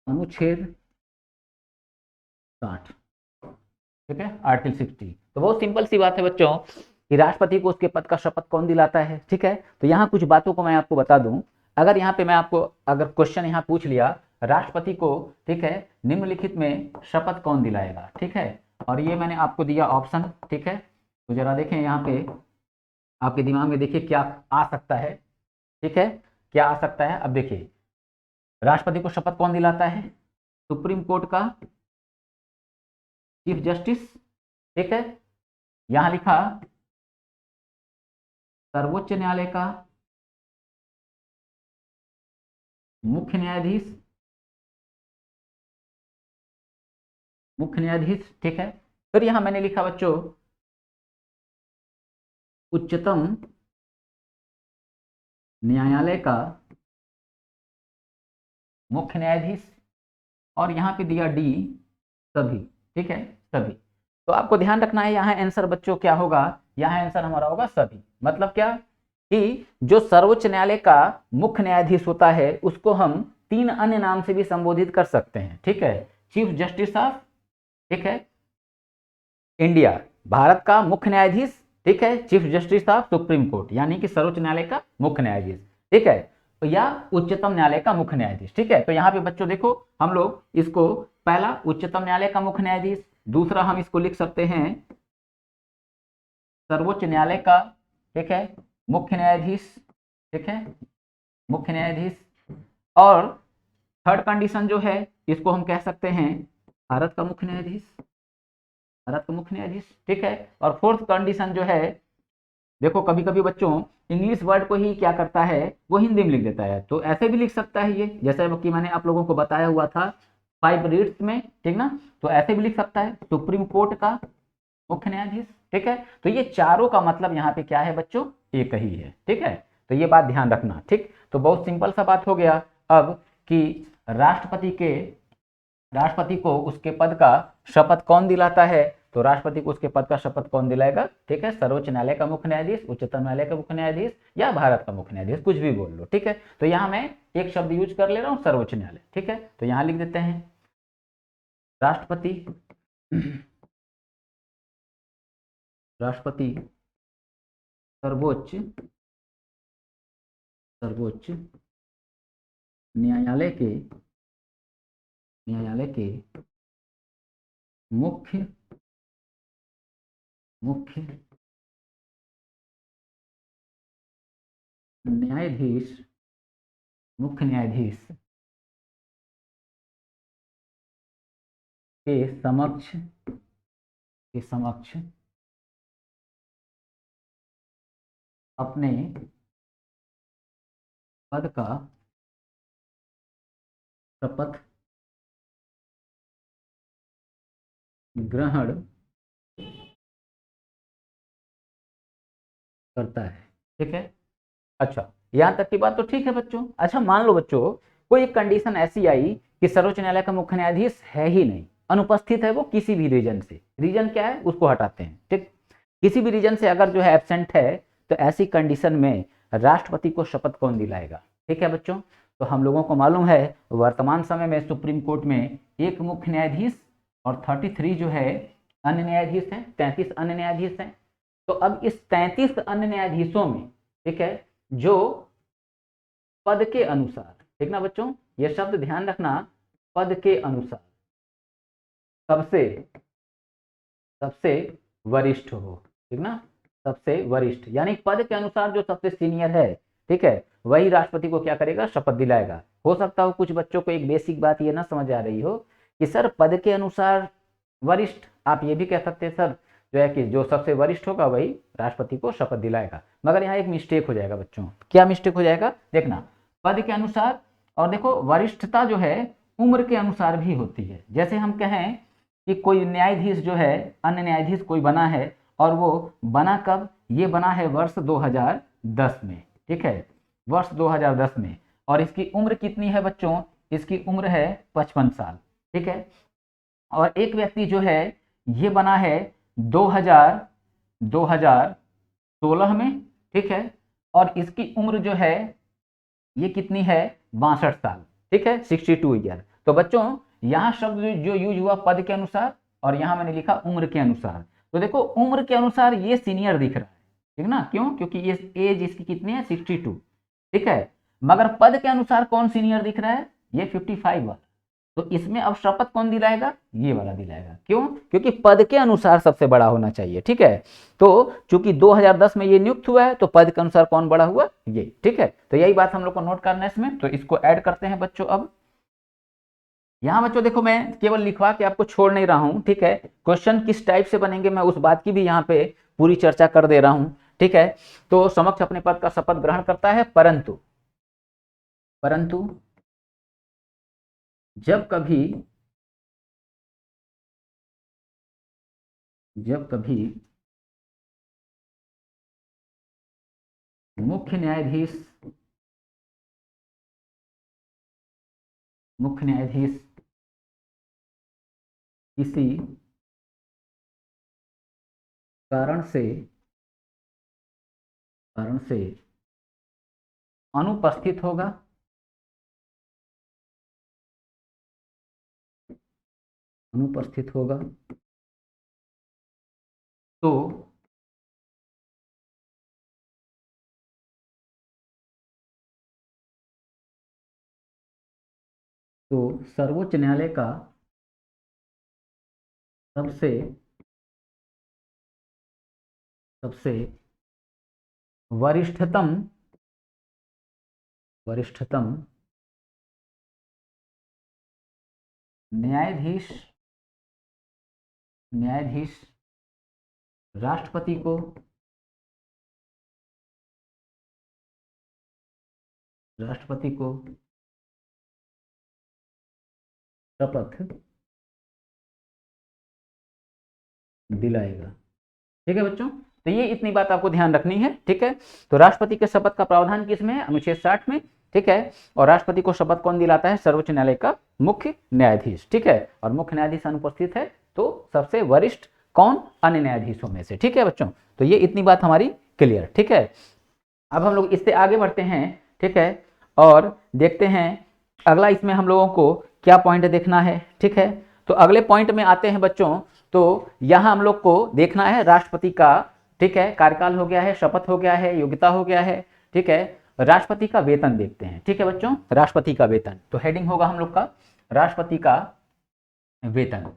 अनुच्छेद 60। ठीक है, आर्टिकल 60। तो बहुत सिंपल सी बात है बच्चों कि राष्ट्रपति को उसके पद का शपथ कौन दिलाता है। ठीक है, तो यहाँ कुछ बातों को मैं आपको बता दूं। अगर यहाँ पे मैं आपको अगर क्वेश्चन यहाँ पूछ लिया राष्ट्रपति को, ठीक है, निम्नलिखित में शपथ कौन दिलाएगा। ठीक है, और ये मैंने आपको दिया ऑप्शन। ठीक है, तो जरा देखें यहाँ पे आपके दिमाग में, देखिए क्या आ सकता है। ठीक है, क्या आ सकता है, अब देखिए राष्ट्रपति को शपथ कौन दिलाता है, सुप्रीम कोर्ट का चीफ जस्टिस। ठीक है, यहां लिखा सर्वोच्च न्यायालय का मुख्य न्यायाधीश। ठीक है, फिर यहां मैंने लिखा बच्चों उच्चतम न्यायालय का मुख्य न्यायाधीश, और यहां पे दिया डी सभी। ठीक है, सभी। तो आपको ध्यान रखना है यहाँ आंसर बच्चों क्या होगा, यहाँ आंसर हमारा होगा सभी। मतलब क्या कि जो सर्वोच्च न्यायालय का मुख्य न्यायाधीश होता है उसको हम 3 अन्य नाम से भी संबोधित कर सकते हैं। ठीक है, चीफ जस्टिस ऑफ, ठीक है, इंडिया, भारत का मुख्य न्यायाधीश। ठीक है, chief justice of supreme court, यानी कि सर्वोच्च न्यायालय का मुख्य न्यायाधीश। ठीक है, तो या उच्चतम न्यायालय का मुख्य न्यायाधीश। ठीक है, तो यहाँ पे बच्चों देखो हम लोग इसको पहला उच्चतम न्यायालय का मुख्य न्यायाधीश, दूसरा हम इसको लिख सकते हैं सर्वोच्च न्यायालय का, ठीक है, मुख्य न्यायाधीश। ठीक है, मुख्य न्यायाधीश, और थर्ड कंडीशन जो है इसको हम कह सकते हैं भारत का मुख्य न्यायाधीश, भारत का मुख्य न्यायाधीश। ठीक है, और फोर्थ कंडीशन जो है, देखो कभी कभी बच्चों इंग्लिश वर्ड को ही क्या करता है वो हिंदी में लिख देता है, तो ऐसे भी लिख सकता है ये, जैसे कि मैंने आप लोगों को बताया हुआ था 5 रीड्स में। ठीक ना, तो ऐसे भी लिख सकता है सुप्रीम कोर्ट का मुख्य न्यायाधीश। ठीक है, तो ये चारों का मतलब यहाँ पे क्या है बच्चों, एक ही है। ठीक है, तो ये बात ध्यान रखना। ठीक, तो बहुत सिंपल सा बात हो गया अब कि राष्ट्रपति को उसके पद का शपथ कौन दिलाता है, तो राष्ट्रपति को उसके पद का शपथ कौन दिलाएगा? ठीक है, सर्वोच्च न्यायालय का मुख्य न्यायाधीश, उच्चतम न्यायालय का मुख्य न्यायाधीश या भारत का मुख्य न्यायाधीश, कुछ भी बोल लो। ठीक है, तो यहाँ मैं एक शब्द यूज कर ले रहा हूँ, सर्वोच्च न्यायालय। ठीक है, तो यहाँ लिख देते हैं राष्ट्रपति राष्ट्रपति सर्वोच्च न्यायालय के मुख्य न्यायाधीश के समक्ष अपने पद का शपथ ग्रहण करता है। ठीक है, अच्छा यहाँ तक की बात तो ठीक है बच्चों। अच्छा मान लो बच्चों कोई एक कंडीशन ऐसी आई कि सर्वोच्च न्यायालय का मुख्य न्यायाधीश है ही नहीं, अनुपस्थित है वो किसी भी रीजन से। रीजन क्या है उसको हटाते हैं। ठीक, किसी भी रीजन से अगर जो है एब्सेंट है तो ऐसी कंडीशन में राष्ट्रपति को शपथ कौन दिलाएगा? ठीक है बच्चों, तो हम लोगों को मालूम है वर्तमान समय में सुप्रीम कोर्ट में एक मुख्य न्यायाधीश और 33 जो है अन्य न्यायाधीश हैं, 33 अन्य न्यायाधीश हैं। तो अब इस 33 अन्य न्यायाधीशों में, ठीक है, जो पद के अनुसार, ठीक ना बच्चों, ये शब्द ध्यान रखना, पद के अनुसार सबसे वरिष्ठ हो। ठीक ना, सबसे वरिष्ठ यानी पद के अनुसार जो सबसे सीनियर है, ठीक है, वही राष्ट्रपति को क्या करेगा? शपथ दिलाएगा। हो सकता हो कुछ बच्चों को एक बेसिक बात ये ना समझ आ रही हो कि सर पद के अनुसार वरिष्ठ, आप ये भी कह सकते हैं सर जो है कि जो सबसे वरिष्ठ होगा वही राष्ट्रपति को शपथ दिलाएगा। मगर यहाँ एक मिस्टेक हो जाएगा बच्चों। क्या मिस्टेक हो जाएगा? देखना, पद के अनुसार, और देखो वरिष्ठता जो है उम्र के अनुसार भी होती है। जैसे हम कहें कि कोई न्यायाधीश जो है, अन्य न्यायाधीश कोई बना है, और वो बना कब? ये बना है वर्ष 2010 में। ठीक है, वर्ष 2010 में, और इसकी उम्र कितनी है बच्चों? इसकी उम्र है 55 साल। ठीक है, और एक व्यक्ति जो है ये बना है 2016 में। ठीक है, और इसकी उम्र जो है ये कितनी है? 62 साल। ठीक है, 62 ईयर। तो बच्चों यहाँ शब्द जो यूज हुआ पद के अनुसार, और यहाँ मैंने लिखा उम्र के अनुसार। तो देखो उम्र के अनुसार ये सीनियर दिख रहा है, ठीक ना, क्यों? क्योंकि ये एज इसकी कितनी है? 62। ठीक है, मगर पद के अनुसार कौन सीनियर दिख रहा है? ये 55 वाला। तो इसमें अब शपथ कौन दिलाएगा? ये वाला दिलाएगा। क्यों? क्योंकि पद के अनुसार सबसे बड़ा होना चाहिए। ठीक है, तो चूंकि 2010 में ये नियुक्त हुआ है तो पद के अनुसार कौन बड़ा हुआ? ये। ठीक है, तो यही बात हम लोग को नोट करना है इसमें। तो इसको ऐड करते हैं बच्चों। अब यहाँ बच्चों देखो मैं केवल लिखवा के आपको छोड़ नहीं रहा हूँ। ठीक है, क्वेश्चन किस टाइप से बनेंगे मैं उस बात की भी यहाँ पे पूरी चर्चा कर दे रहा हूँ। ठीक है, तो समक्ष अपने पद का शपथ ग्रहण करता है, परंतु जब कभी मुख्य न्यायाधीश किसी कारण से अनुपस्थित होगा, तो सर्वोच्च न्यायालय का सबसे वरिष्ठतम न्यायाधीश राष्ट्रपति को शपथ दिलाएगा। ठीक है बच्चों, तो ये इतनी बात आपको ध्यान रखनी है। ठीक है, तो राष्ट्रपति के शपथ का प्रावधान किसमें है? अनुच्छेद 60 में। ठीक है, और राष्ट्रपति को शपथ कौन दिलाता है? सर्वोच्च न्यायालय का मुख्य न्यायाधीश। ठीक है, और मुख्य न्यायाधीश अनुपस्थित है तो सबसे वरिष्ठ कौन? अन्य न्यायाधीशों में से। ठीक है बच्चों, तो ये इतनी बात हमारी क्लियर। ठीक है, अब हम लोग इससे आगे बढ़ते हैं। ठीक है, और देखते हैं अगला इसमें हम लोगों को क्या पॉइंट देखना है। ठीक है, तो अगले पॉइंट में आते हैं बच्चों। तो यहाँ हम लोग को देखना है राष्ट्रपति का, ठीक है, कार्यकाल हो गया है, शपथ हो गया है, योग्यता हो गया है। ठीक है, राष्ट्रपति का वेतन देखते हैं। ठीक है बच्चों, राष्ट्रपति का वेतन, तो हेडिंग होगा हम लोग का राष्ट्रपति का वेतन।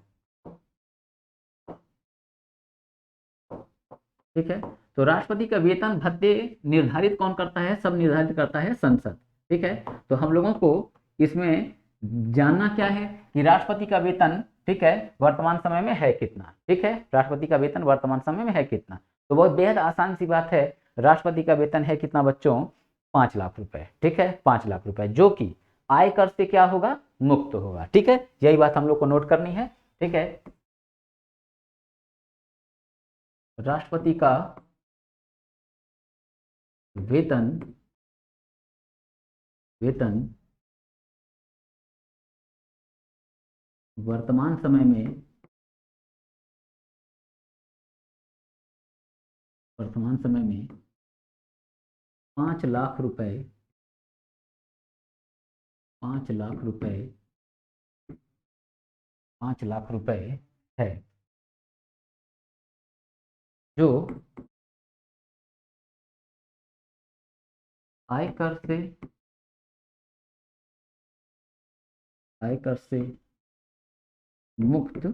ठीक है, तो राष्ट्रपति का वेतन भत्ते निर्धारित कौन करता है? सब निर्धारित करता है संसद। ठीक है, तो हम लोगों को इसमें जानना क्या है कि राष्ट्रपति का वेतन, ठीक है, वर्तमान समय में है कितना। ठीक है, राष्ट्रपति का वेतन वर्तमान समय में है कितना? तो बहुत बेहद आसान सी बात है, राष्ट्रपति का वेतन है कितना बच्चों? 5 लाख रुपए। ठीक है, 5 लाख रुपए, जो कि आयकर से क्या होगा? मुक्त होगा। ठीक है, यही बात हम लोग को नोट करनी है। ठीक है, राष्ट्रपति का वेतन वेतन वर्तमान समय में 5 लाख रुपए 5 लाख रुपए 5 लाख रुपए है, जो आयकर से मुक्त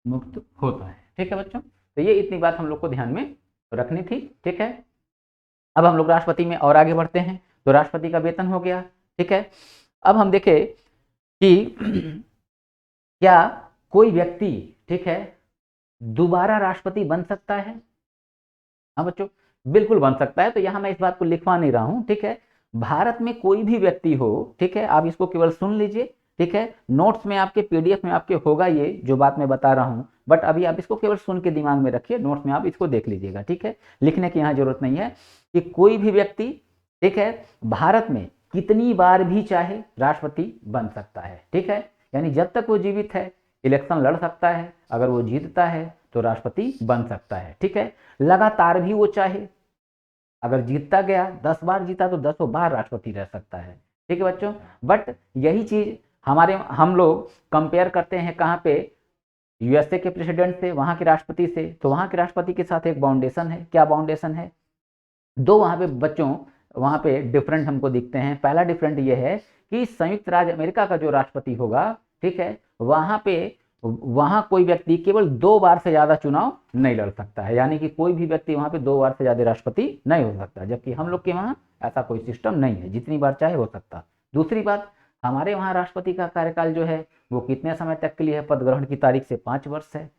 मुक्त होता है। ठीक है बच्चों, तो ये इतनी बात हम लोग को ध्यान में रखनी थी। ठीक है, अब हम लोग राष्ट्रपति में और आगे बढ़ते हैं। तो राष्ट्रपति का वेतन हो गया। ठीक है, अब हम देखें कि क्या कोई व्यक्ति, ठीक है, दोबारा राष्ट्रपति बन सकता है? हाँ बच्चों, बिल्कुल बन सकता है। तो यहाँ मैं इस बात को लिखवा नहीं रहा हूँ। ठीक है, भारत में कोई भी व्यक्ति हो, ठीक है, आप इसको केवल सुन लीजिए। ठीक है, नोट्स में आपके, पीडीएफ में आपके होगा ये जो बात मैं बता रहा हूँ, बट अभी आप इसको केवल सुन के दिमाग में रखिए, नोट्स में आप इसको देख लीजिएगा। ठीक है, लिखने की यहाँ जरूरत नहीं है कि कोई भी व्यक्ति, ठीक है, भारत में कितनी बार भी चाहे राष्ट्रपति बन सकता है। ठीक है, यानी जब तक वो जीवित है इलेक्शन लड़ सकता है, अगर वो जीतता है तो राष्ट्रपति बन सकता है। ठीक है, लगातार भी वो चाहे, अगर जीतता गया 10 बार जीता तो 10 बार राष्ट्रपति रह सकता है। ठीक है बच्चों, बट यही चीज हम लोग कंपेयर करते हैं कहाँ पे? यूएसए के प्रेसिडेंट से, वहां के राष्ट्रपति से। तो वहां के राष्ट्रपति के साथ एक बाउंडेशन है। क्या बाउंडेशन है? दो वहां पे बच्चों, वहां पे डिफरेंट हमको दिखते हैं। पहला डिफरेंट ये है कि संयुक्त राज्य अमेरिका का जो राष्ट्रपति होगा, ठीक है, वहां कोई व्यक्ति केवल 2 बार से ज्यादा चुनाव नहीं लड़ सकता है, यानी कि कोई भी व्यक्ति वहां पे 2 बार से ज्यादा राष्ट्रपति नहीं हो सकता, जबकि हम लोग के वहां ऐसा कोई सिस्टम नहीं है, जितनी बार चाहे हो सकता। दूसरी बात, हमारे वहां राष्ट्रपति का कार्यकाल जो है वो कितने समय तक के लिए है? पद ग्रहण की तारीख से 5 वर्ष है,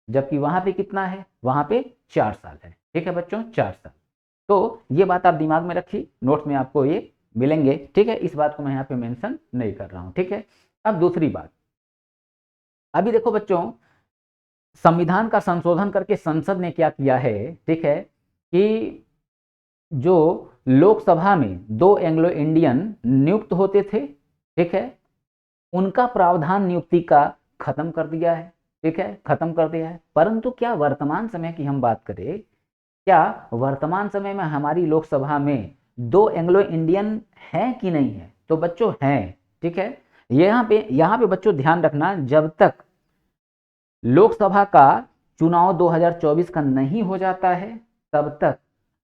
जबकि वहां पे कितना है? वहां पे 4 साल है। ठीक है बच्चों, 4 साल। तो ये बात आप दिमाग में रखिए, नोट्स में आपको ये मिलेंगे। ठीक है, इस बात को मैं यहाँ पे मेंशन नहीं कर रहा हूँ। ठीक है, अब दूसरी बात, अभी देखो बच्चों, संविधान का संशोधन करके संसद ने क्या किया है? ठीक है, कि जो लोकसभा में 2 एंग्लो इंडियन नियुक्त होते थे, ठीक है, उनका प्रावधान नियुक्ति का खत्म कर दिया है। ठीक है, खत्म कर दिया है। परंतु क्या वर्तमान समय की हम बात करें, क्या वर्तमान समय में हमारी लोकसभा में 2 एंग्लो इंडियन है कि नहीं है? तो बच्चों हैं। ठीक है, यहाँ पे बच्चों ध्यान रखना, जब तक लोकसभा का चुनाव 2024 का नहीं हो जाता है, तब तक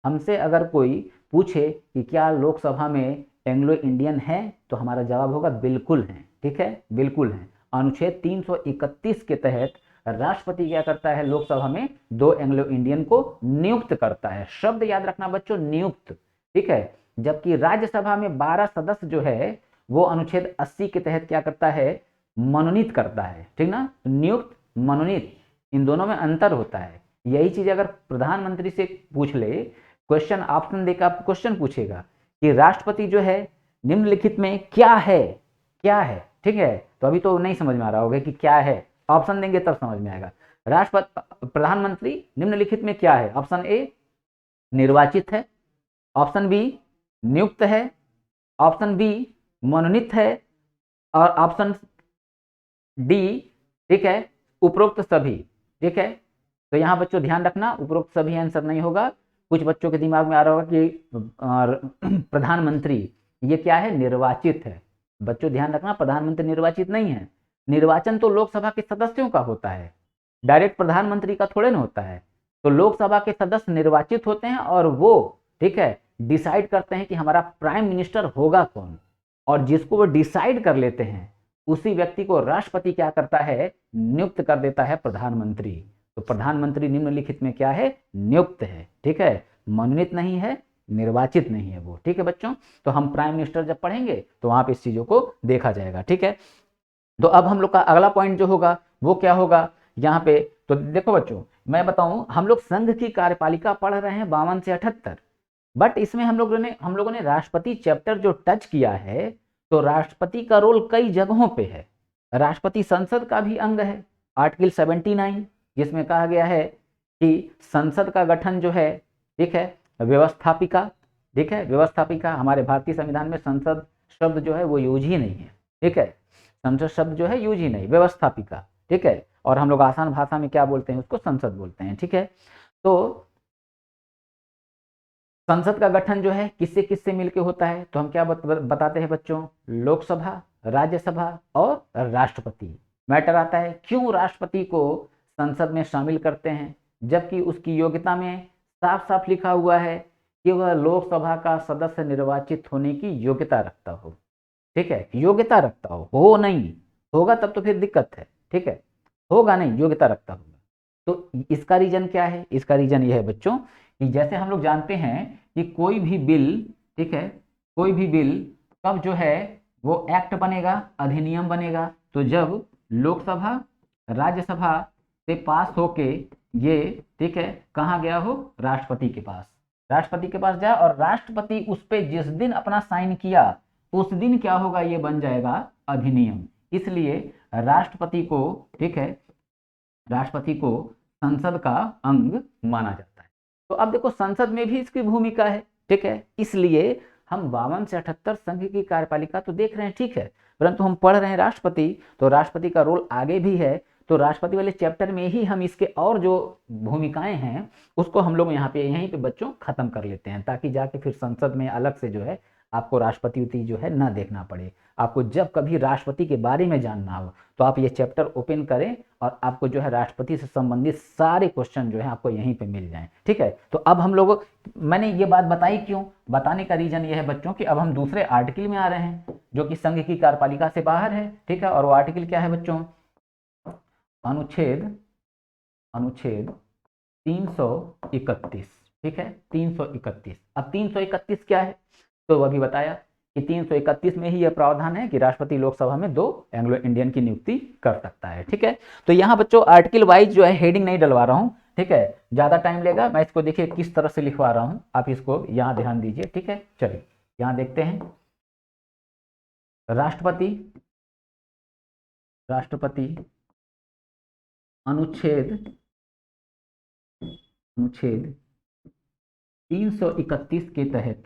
हमसे अगर कोई पूछे कि क्या लोकसभा में एंग्लो इंडियन है, तो हमारा जवाब होगा बिल्कुल है। ठीक है, बिल्कुल है। अनुच्छेद 331 के तहत राष्ट्रपति क्या करता है? लोकसभा में 2 एंग्लो इंडियन को नियुक्त करता है। शब्द याद रखना बच्चों, नियुक्त। ठीक है, जबकि राज्यसभा में 12 सदस्य जो है वो अनुच्छेद 80 के तहत क्या करता है? मनोनीत करता है। ठीक ना, नियुक्त, मनोनीत, इन दोनों में अंतर होता है। यही चीज अगर प्रधानमंत्री से पूछ ले, क्वेश्चन ऑप्शन देकर आपको क्वेश्चन पूछेगा कि राष्ट्रपति जो है निम्नलिखित में क्या है, क्या है? ठीक है, तो अभी तो नहीं समझ में आ रहा होगा कि क्या है, ऑप्शन देंगे तब समझ में आएगा। राष्ट्रपति, प्रधानमंत्री निम्नलिखित में क्या है? ऑप्शन ए निर्वाचित है, ऑप्शन बी नियुक्त है, ऑप्शन बी मनोनीत है, और ऑप्शन डी ठीक है, उपरोक्त सभी, ठीक है। तो यहाँ बच्चों ध्यान रखना, उपरोक्त सभी आंसर नहीं होगा। कुछ बच्चों के दिमाग में आ रहा होगा कि प्रधानमंत्री ये क्या है, निर्वाचित है। बच्चों ध्यान रखना, प्रधानमंत्री निर्वाचित नहीं है। निर्वाचन तो लोकसभा के सदस्यों का होता है, डायरेक्ट प्रधानमंत्री का थोड़े ना होता है। तो लोकसभा के सदस्य निर्वाचित होते हैं और वो, ठीक है, डिसाइड करते हैं कि हमारा प्राइम मिनिस्टर होगा कौन, और जिसको वो डिसाइड कर लेते हैं उसी व्यक्ति को राष्ट्रपति क्या करता है, नियुक्त कर देता है प्रधानमंत्री। तो प्रधानमंत्री निम्नलिखित में क्या है, नियुक्त है, ठीक है, मनोनीत नहीं है, निर्वाचित नहीं है वो, ठीक है बच्चों। तो हम प्राइम मिनिस्टर जब पढ़ेंगे तो वहां पे इस चीजों को देखा जाएगा, ठीक है। तो अब हम लोग का अगला पॉइंट जो होगा वो क्या होगा यहाँ पे। तो देखो बच्चों, मैं बताऊं, हम लोग संघ की कार्यपालिका पढ़ रहे हैं 52 से 78, बट इसमें हम लोगों ने राष्ट्रपति चैप्टर जो टच किया है, तो राष्ट्रपति का रोल कई जगहों पे है। राष्ट्रपति संसद का भी अंग है, आर्टिकल 79, जिसमें कहा गया है कि संसद का गठन जो है, ठीक है, व्यवस्थापिका, ठीक है, व्यवस्थापिका। हमारे भारतीय संविधान में संसद शब्द जो है वो यूज ही नहीं है, ठीक है, संसद शब्द जो है यूज ही नहीं, व्यवस्थापिका, ठीक है। और हम लोग आसान भाषा में क्या बोलते हैं, उसको संसद बोलते हैं, ठीक है। तो संसद का गठन जो है किससे किससे मिलके होता है, तो हम क्या बताते हैं बच्चों, लोकसभा, राज्यसभा और राष्ट्रपति। मैटर आता है क्यों राष्ट्रपति को संसद में शामिल करते हैं, जबकि उसकी योग्यता में साफ साफ लिखा हुआ है कि वह लोकसभा का सदस्य निर्वाचित होने की योग्यता रखता हो, ठीक है, योग्यता रखता हो नहीं, होगा तब तो फिर दिक्कत है, ठीक है, होगा नहीं, योग्यता रखता होगा। तो इसका रीजन क्या है, इसका रीजन यह है बच्चों कि जैसे हम लोग जानते हैं कि कोई भी बिल, ठीक है, कोई भी बिल कब जो है वो एक्ट बनेगा, अधिनियम बनेगा, तो जब लोकसभा राज्यसभा से पास होके ये, ठीक है, कहाँ गया हो, राष्ट्रपति के पास, राष्ट्रपति के पास जाए, और राष्ट्रपति उस पे जिस दिन अपना साइन किया उस दिन क्या होगा, ये बन जाएगा अधिनियम। इसलिए राष्ट्रपति को, ठीक है, राष्ट्रपति को संसद का अंग माना जाता है। तो अब देखो संसद में भी इसकी भूमिका है, ठीक है, इसलिए हम 52 से 78 संघ की कार्यपालिका तो देख रहे हैं, ठीक है, परंतु हम पढ़ रहे हैं राष्ट्रपति, तो राष्ट्रपति का रोल आगे भी है। तो राष्ट्रपति वाले चैप्टर में ही हम इसके और जो भूमिकाएं हैं उसको हम लोग यहाँ पे यहीं पे बच्चों खत्म कर लेते हैं, ताकि जाके फिर संसद में अलग से जो है आपको राष्ट्रपति जो है ना देखना पड़े। आपको जब कभी राष्ट्रपति के बारे में जानना हो तो आप ये चैप्टर ओपन करें और आपको जो है राष्ट्रपति से संबंधित सारे क्वेश्चन जो है आपको यहीं पे मिल जाएं, ठीक है। तो अब हम लोग, मैंने ये बात बताई क्यों, बताने का रीजन ये है बच्चों कि अब हम दूसरे आर्टिकल में आ रहे हैं जो कि संघ की कार्यपालिका से बाहर है, ठीक है। और वो आर्टिकल क्या है बच्चों, अनुच्छेद अनुच्छेद 331, ठीक है, 331। अब 331 क्या है, तो अभी बताया कि 331 में ही यह प्रावधान है कि राष्ट्रपति लोकसभा में 2 एंग्लो इंडियन की नियुक्ति कर सकता है, ठीक है। तो यहाँ बच्चों आर्टिकल वाइज जो है हेडिंग नहीं डलवा रहा हूँ, ठीक है, ज्यादा टाइम लेगा, मैं इसको देखिए किस तरह से लिखवा रहा हूँ, आप इसको यहाँ ध्यान दीजिए, ठीक है। चलिए यहाँ देखते हैं, राष्ट्रपति राष्ट्रपति अनुच्छेद अनुच्छेद 331 के तहत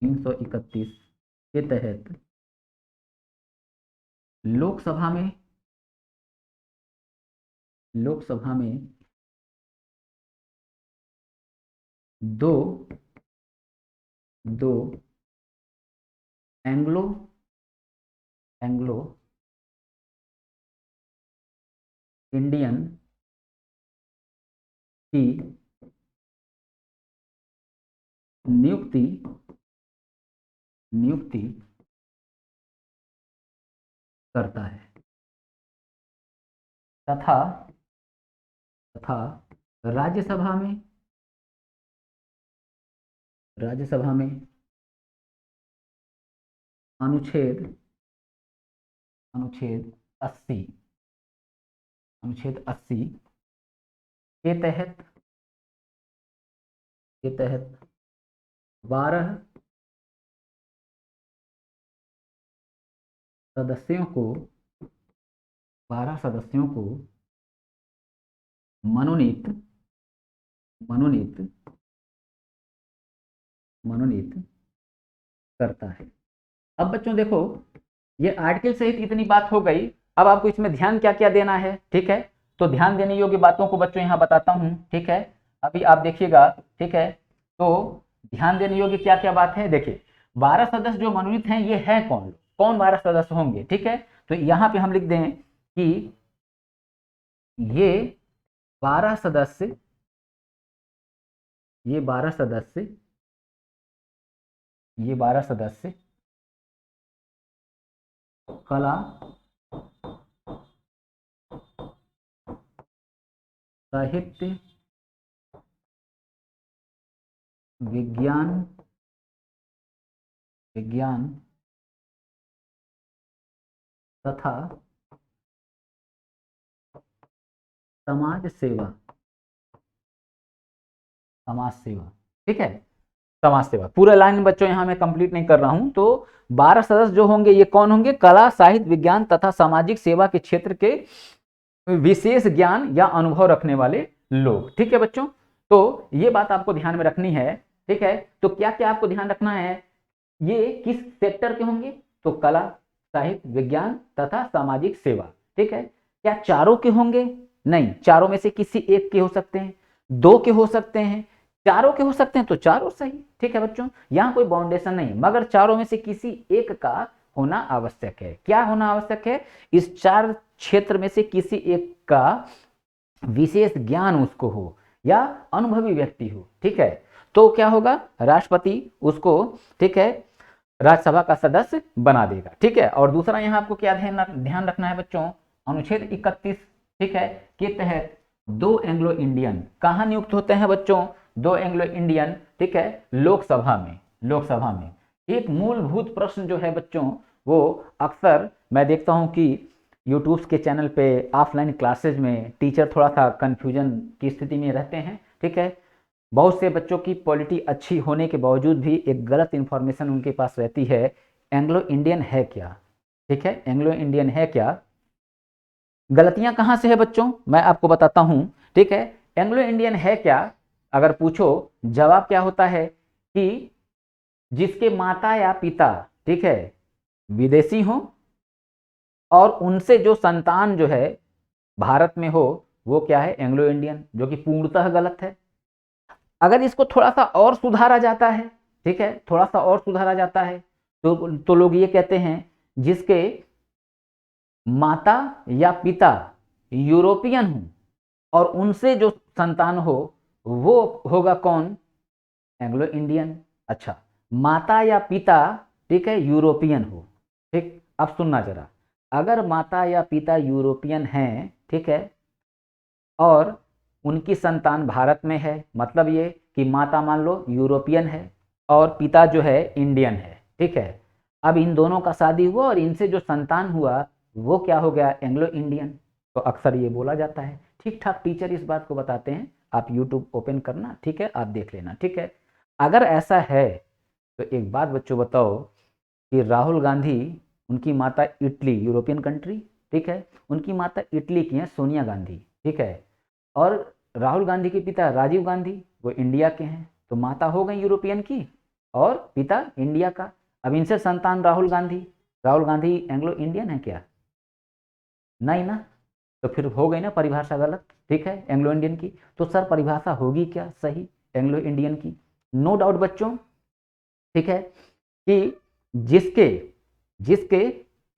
331 के तहत लोकसभा में दो दो एंग्लो एंग्लो इंडियन की नियुक्ति करता है तथा राज्यसभा में अनुच्छेद 80 के तहत 12 सदस्यों को मनोनीत करता है। अब बच्चों देखो, ये आर्टिकल सहित इतनी बात हो गई। अब आपको इसमें ध्यान क्या क्या देना है, ठीक है। तो ध्यान देने योग्य बातों को बच्चों यहाँ बताता हूँ, ठीक है। अभी आप देखिएगा, ठीक है। तो ध्यान देने योग्य क्या क्या बात है, देखिए 12 सदस्य जो मनोनीत हैं ये है कौन, कौन 12 सदस्य होंगे, ठीक है। तो यहाँ पे हम लिख दें कि ये 12 सदस्य, ये 12 सदस्य, ये 12 सदस्य कला, साहित्य, विज्ञान, तथा समाज सेवा, ठीक है। समाज सेवा पूरा लाइन बच्चों यहाँ मैं कंप्लीट नहीं कर रहा हूं। तो 12 सदस्य जो होंगे ये कौन होंगे, कला, साहित्य, विज्ञान तथा सामाजिक सेवा के क्षेत्र के विशेष ज्ञान या अनुभव रखने वाले लोग, ठीक है बच्चों। तो ये बात आपको ध्यान में रखनी है, ठीक है। तो क्या क्या आपको ध्यान रखना है, ये किस सेक्टर के होंगे, तो कला, साहित्य, विज्ञान तथा सामाजिक सेवा, ठीक है। क्या चारों के होंगे, नहीं, चारों में से किसी एक के हो सकते हैं, 2 के हो सकते हैं, चारों के हो सकते हैं, तो चारों सही, ठीक है बच्चों। यहाँ कोई बाउंडेशन नहीं, मगर चारों में से किसी एक का होना आवश्यक है। क्या होना आवश्यक है, इस 4 क्षेत्र में से किसी एक का विशेष ज्ञान उसको हो या अनुभवी व्यक्ति हो, ठीक है। तो क्या होगा, राष्ट्रपति उसको, ठीक है, राज्यसभा का सदस्य बना देगा, ठीक है। और दूसरा यहाँ आपको क्या ध्यान रखना है बच्चों, अनुच्छेद 31, ठीक है, के तहत 2 एंग्लो इंडियन कहाँ नियुक्त होते हैं बच्चों, 2 एंग्लो इंडियन, ठीक है, लोकसभा में। एक मूलभूत प्रश्न जो है बच्चों, वो अक्सर मैं देखता हूं कि यूट्यूब के चैनल पे ऑफलाइन क्लासेज में टीचर थोड़ा सा कंफ्यूजन की स्थिति में रहते हैं, ठीक है। बहुत से बच्चों की पॉलिटी अच्छी होने के बावजूद भी एक गलत इंफॉर्मेशन उनके पास रहती है, एंग्लो इंडियन है क्या, ठीक है, एंग्लो इंडियन है क्या। गलतियां कहां से है बच्चों, मैं आपको बताता हूं, ठीक है। एंग्लो इंडियन है क्या, अगर पूछो, जवाब क्या होता है कि जिसके माता या पिता, ठीक है, विदेशी हो और उनसे जो संतान जो है भारत में हो, वो क्या है, एंग्लो इंडियन, जो कि पूर्णतः गलत है। अगर इसको थोड़ा सा और सुधारा जाता है, ठीक है, थोड़ा सा और सुधारा जाता है, तो लोग ये कहते हैं जिसके माता या पिता यूरोपियन हो और उनसे जो संतान हो वो होगा कौन, एंग्लो इंडियन। अच्छा, माता या पिता, ठीक है, यूरोपियन हो, ठीक। अब सुनना जरा, अगर माता या पिता यूरोपियन हैं, ठीक है, और उनकी संतान भारत में है, मतलब ये कि माता मान लो यूरोपियन है और पिता जो है इंडियन है, ठीक है। अब इन दोनों का शादी हुआ और इनसे जो संतान हुआ वो क्या हो गया, एंग्लो इंडियन। तो अक्सर ये बोला जाता है, ठीक ठाक टीचर इस बात को बताते हैं, आप यूट्यूब ओपन करना, ठीक है, आप देख लेना, ठीक है। अगर ऐसा है तो एक बात बच्चों बताओ कि राहुल गांधी, उनकी माता इटली, यूरोपियन कंट्री, ठीक है, उनकी माता इटली की हैं, सोनिया गांधी, ठीक है, और राहुल गांधी के पिता राजीव गांधी वो इंडिया के हैं, तो माता हो गई यूरोपियन की और पिता इंडिया का। अब इनसे संतान राहुल गांधी एंग्लो इंडियन है क्या, नहीं ना, तो फिर हो गई ना परिभाषा गलत, ठीक है, एंग्लो इंडियन की। तो सर परिभाषा होगी क्या सही, एंग्लो इंडियन की, नो डाउट बच्चों, ठीक है, कि जिसके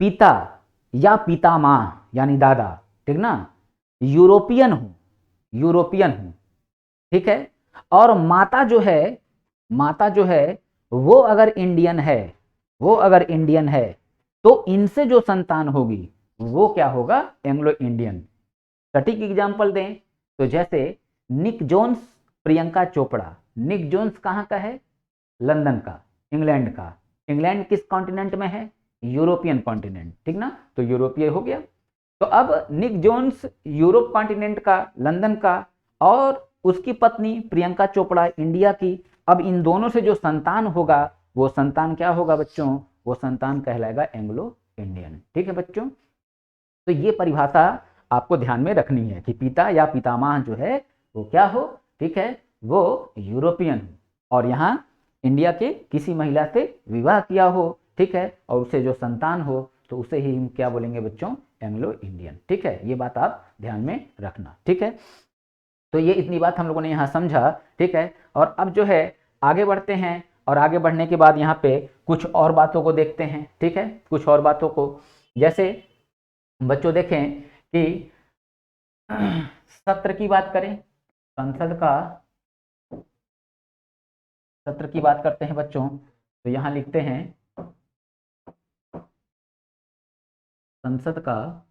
पिता या पितामह यानी दादा, ठीक ना, यूरोपियन हूं, ठीक है, और माता जो है वो अगर इंडियन है तो इनसे जो संतान होगी वो क्या होगा, एंग्लो इंडियन। सटीक एग्जांपल दें तो जैसे निक जोन्स, प्रियंका चोपड़ा, निक जोन्स कहाँ का है, लंदन का, इंग्लैंड का। इंग्लैंड किस कॉन्टिनेंट में है, यूरोपियन कॉन्टिनेंट, ठीक ना, तो यूरोपीय हो गया। तो अब निक जोन्स यूरोप कॉन्टिनेंट का, लंदन का, और उसकी पत्नी प्रियंका चोपड़ा इंडिया की। अब इन दोनों से जो संतान होगा वो संतान क्या होगा बच्चों, वो संतान कहलाएगा एंग्लो इंडियन, ठीक है बच्चों। तो ये परिभाषा आपको ध्यान में रखनी है कि पिता या पितामह जो है वो क्या हो, ठीक है, वो यूरोपियन हो और यहाँ इंडिया के किसी महिला से विवाह किया हो, ठीक है, और उसे जो संतान हो तो उसे ही हम क्या बोलेंगे बच्चों, एंग्लो इंडियन। ठीक है, ये बात आप ध्यान में रखना। ठीक है, तो ये इतनी बात हम लोगों ने यहाँ समझा। ठीक है, और अब जो है आगे बढ़ते हैं, और आगे बढ़ने के बाद यहाँ पे कुछ और बातों को देखते हैं। ठीक है, कुछ और बातों को, जैसे बच्चों देखें कि सत्र की बात करें, संसद का सत्र की बात करते हैं बच्चों, तो यहाँ लिखते हैं संसद का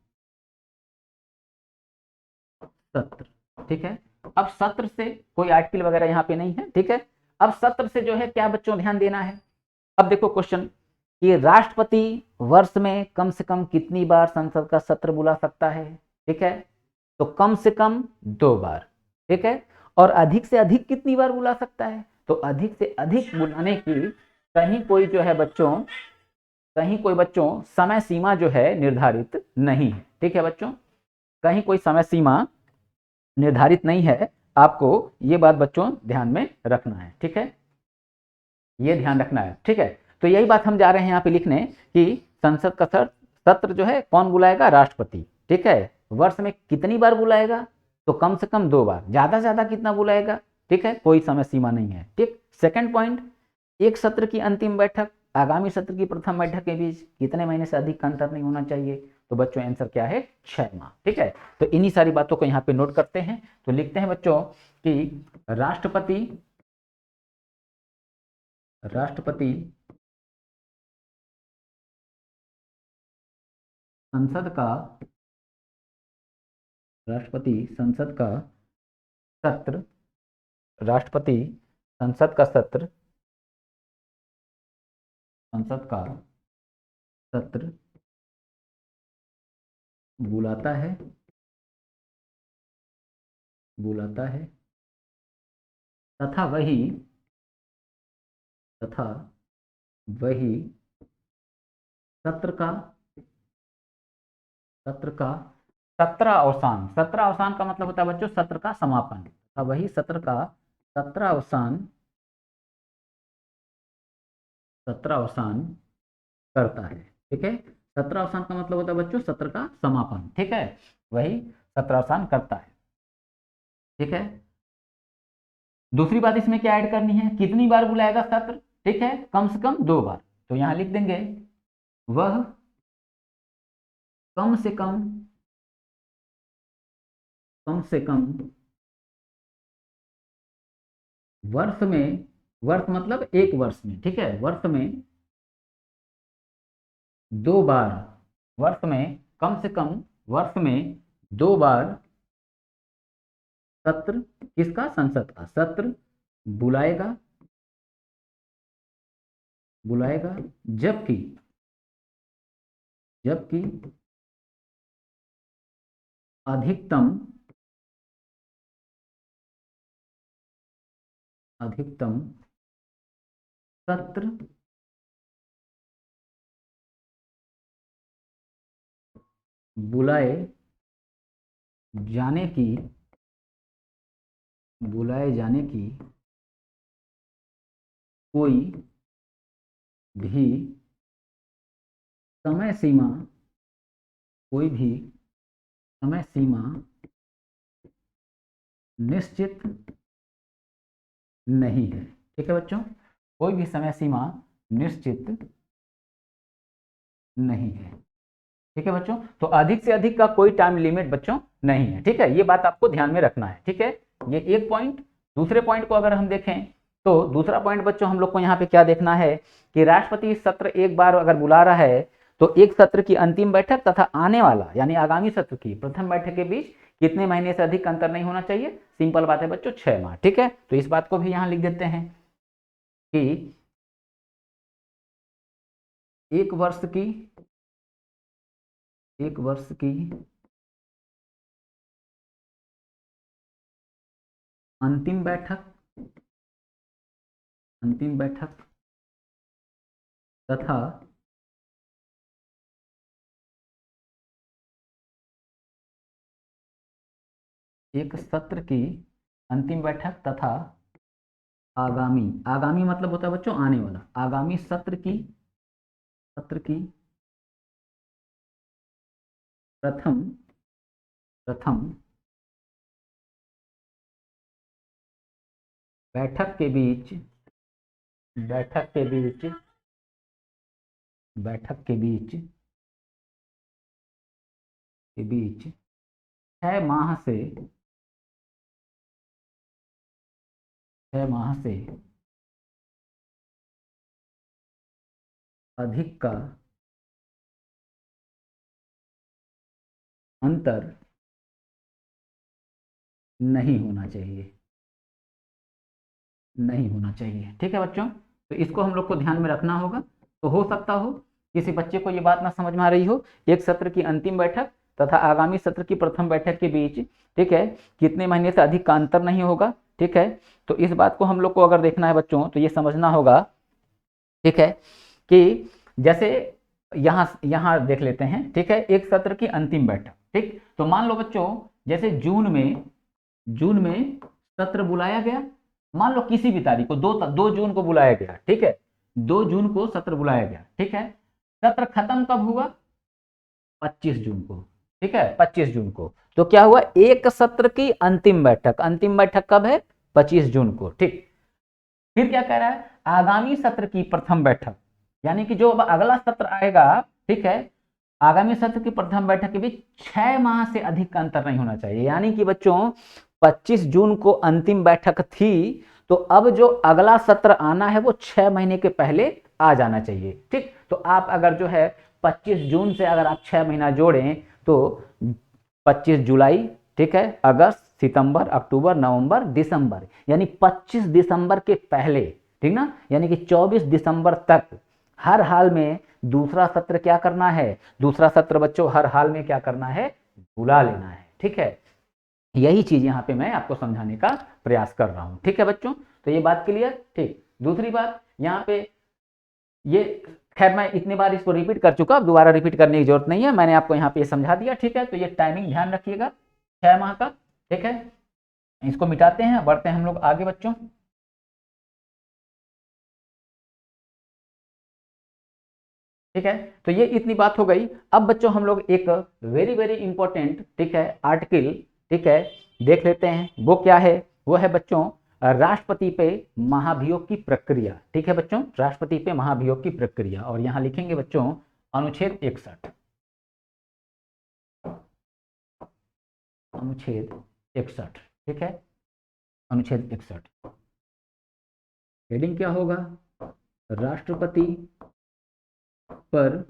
सत्र। ठीक है, अब सत्र से कोई आर्टिकल वगैरह यहाँ पे नहीं है। ठीक है, अब सत्र से जो है क्या बच्चों ध्यान देना है। अब देखो क्वेश्चन कि राष्ट्रपति वर्ष में कम से कम कितनी बार संसद का सत्र बुला सकता है। ठीक है, तो कम से कम 2 बार। ठीक है, और अधिक से अधिक कितनी बार बुला सकता है, तो अधिक से अधिक बुलाने की कहीं कोई जो है बच्चों, कहीं कोई बच्चों समय सीमा जो है निर्धारित नहीं है। ठीक है बच्चों, कहीं कोई समय सीमा निर्धारित नहीं है, आपको ये बात बच्चों ध्यान में रखना है। ठीक है, ये ध्यान रखना है। ठीक है, तो यही बात हम जा रहे हैं यहाँ पे लिखने कि संसद का सत्र जो है कौन बुलाएगा, राष्ट्रपति। ठीक है, वर्ष में कितनी बार बुलाएगा, तो कम से कम 2 बार, ज्यादा से ज्यादा कितना बुलाएगा। ठीक है, कोई समय सीमा नहीं है। ठीक, सेकंड पॉइंट, एक सत्र की अंतिम बैठक आगामी सत्र की प्रथम बैठक के बीच कितने महीने से अधिक का अंतर नहीं होना चाहिए, तो बच्चों आंसर क्या है, 6 माह। ठीक है, तो इन्हीं सारी बातों को यहाँ पे नोट करते हैं। तो लिखते हैं बच्चों कि राष्ट्रपति राष्ट्रपति संसद का राष्ट्रपति संसद का सत्र राष्ट्रपति संसद का सत्र संसद का सत्र बुलाता है बुलाता है तथा तथा वही सत्र का सत्र का सत्र अवसान का मतलब होता है बच्चों सत्र का समापन, तथा वही सत्र अवसान करता है। ठीक है, सत्र अवसान का मतलब होता है बच्चों सत्र का समापन। ठीक है, वही सत्र अवसान करता है। ठीक है, दूसरी बात इसमें क्या ऐड करनी है, कितनी बार बुलाएगा सत्र। ठीक है, कम से कम 2 बार, तो यहां लिख देंगे वह कम से कम वर्ष में, वर्ष मतलब एक वर्ष में। ठीक है, वर्ष में 2 बार, वर्ष में कम से कम वर्ष में 2 बार सत्र, किसका, संसद का सत्र बुलाएगा बुलाएगा जबकि जबकि अधिकतम अधिकतम सत्र बुलाए जाने की बुलाए जाने की कोई भी समय सीमा कोई भी समय सीमा निश्चित नहीं है। ठीक है बच्चों, कोई भी समय सीमा निश्चित नहीं है। ठीक है बच्चों, तो अधिक से अधिक का कोई टाइम लिमिट बच्चों नहीं है। ठीक है, ये बात आपको ध्यान में रखना है। ठीक है, ये एक पॉइंट। दूसरे पॉइंट को अगर हम देखें, तो दूसरा पॉइंट बच्चों हम लोग को यहाँ पे क्या देखना है कि राष्ट्रपति सत्र एक बार अगर बुला रहा है, तो एक सत्र की अंतिम बैठक तथा आने वाला यानी आगामी सत्र की प्रथम बैठक के बीच कितने महीने से अधिक अंतर नहीं होना चाहिए। सिंपल बात है बच्चों, 6 माह। ठीक है, तो इस बात को भी यहाँ लिख देते हैं कि एक वर्ष की अंतिम बैठक तथा एक सत्र की अंतिम बैठक तथा आगामी आगामी मतलब होता है बच्चों आने वाला, आगामी सत्र की प्रथम प्रथम बैठक के बीच बैठक के बीच बैठक के बीच 6 माह से 6 माह से अधिक का अंतर नहीं होना चाहिए, नहीं होना चाहिए। ठीक है बच्चों, तो इसको हम लोग को ध्यान में रखना होगा। तो हो सकता हो किसी बच्चे को ये बात ना समझ में आ रही हो, एक सत्र की अंतिम बैठक तथा आगामी सत्र की प्रथम बैठक के बीच, ठीक है, कितने महीने से अधिक का अंतर नहीं होगा। ठीक है, तो इस बात को हम लोग को अगर देखना है बच्चों तो ये समझना होगा, ठीक है, कि जैसे यहाँ यहाँ देख लेते हैं। ठीक है, एक सत्र की अंतिम बैठक, ठीक, तो मान लो बच्चों जैसे जून में सत्र बुलाया गया, मान लो किसी भी तारीख को 2 जून को बुलाया गया। ठीक है, 2 जून को सत्र बुलाया गया। ठीक है, सत्र खत्म कब हुआ? 25 जून को। ठीक है, 25 जून को। तो क्या हुआ? एक सत्र की अंतिम बैठक कब है? 25 जून को। ठीक, फिर क्या कह रहा है? आगामी सत्र की प्रथम बैठक, यानी कि जो अब अगला सत्र आएगा, ठीक है, आगामी सत्र की प्रथम बैठक के बीच 6 माह से अधिक का अंतर नहीं होना चाहिए। यानी कि बच्चों 25 जून को अंतिम बैठक थी, तो अब जो अगला सत्र आना है वो 6 महीने के पहले आ जाना चाहिए। ठीक, तो आप अगर जो है 25 जून से अगर आप 6 महीना जोड़ें तो 25 जुलाई, ठीक है, अगस्त, सितंबर, अक्टूबर, नवंबर, दिसंबर, यानी 25 दिसंबर के पहले, ठीक ना, यानी कि 24 दिसंबर तक हर हाल में दूसरा सत्र क्या करना है? दूसरा सत्र बच्चों हर हाल में क्या करना है? बुला लेना है। ठीक है, यही चीज यहाँ पे मैं आपको समझाने का प्रयास कर रहा हूं। ठीक है बच्चों, तो ये बात क्लियर। ठीक, दूसरी बात यहाँ पे, ये खैर मैं इतनी बार इसको रिपीट कर चुका, अब दोबारा रिपीट करने की जरूरत नहीं है, मैंने आपको यहाँ पे समझा दिया। ठीक है, तो ये टाइमिंग ध्यान रखिएगा 6 माह का। ठीक है, इसको मिटाते हैं, बढ़ते हैं हम लोग आगे बच्चों। ठीक है, तो ये इतनी बात हो गई। अब बच्चों हम लोग एक वेरी वेरी इंपॉर्टेंट, ठीक है, आर्टिकल, ठीक है, देख लेते हैं। वो क्या है? वो है बच्चों राष्ट्रपति पे महाभियोग की प्रक्रिया। ठीक है बच्चों, राष्ट्रपति पे महाभियोग की प्रक्रिया, और यहां लिखेंगे बच्चों अनुच्छेद 61। अनुच्छेद 61, ठीक है, अनुच्छेद 61। हेडिंग क्या होगा? राष्ट्रपति पर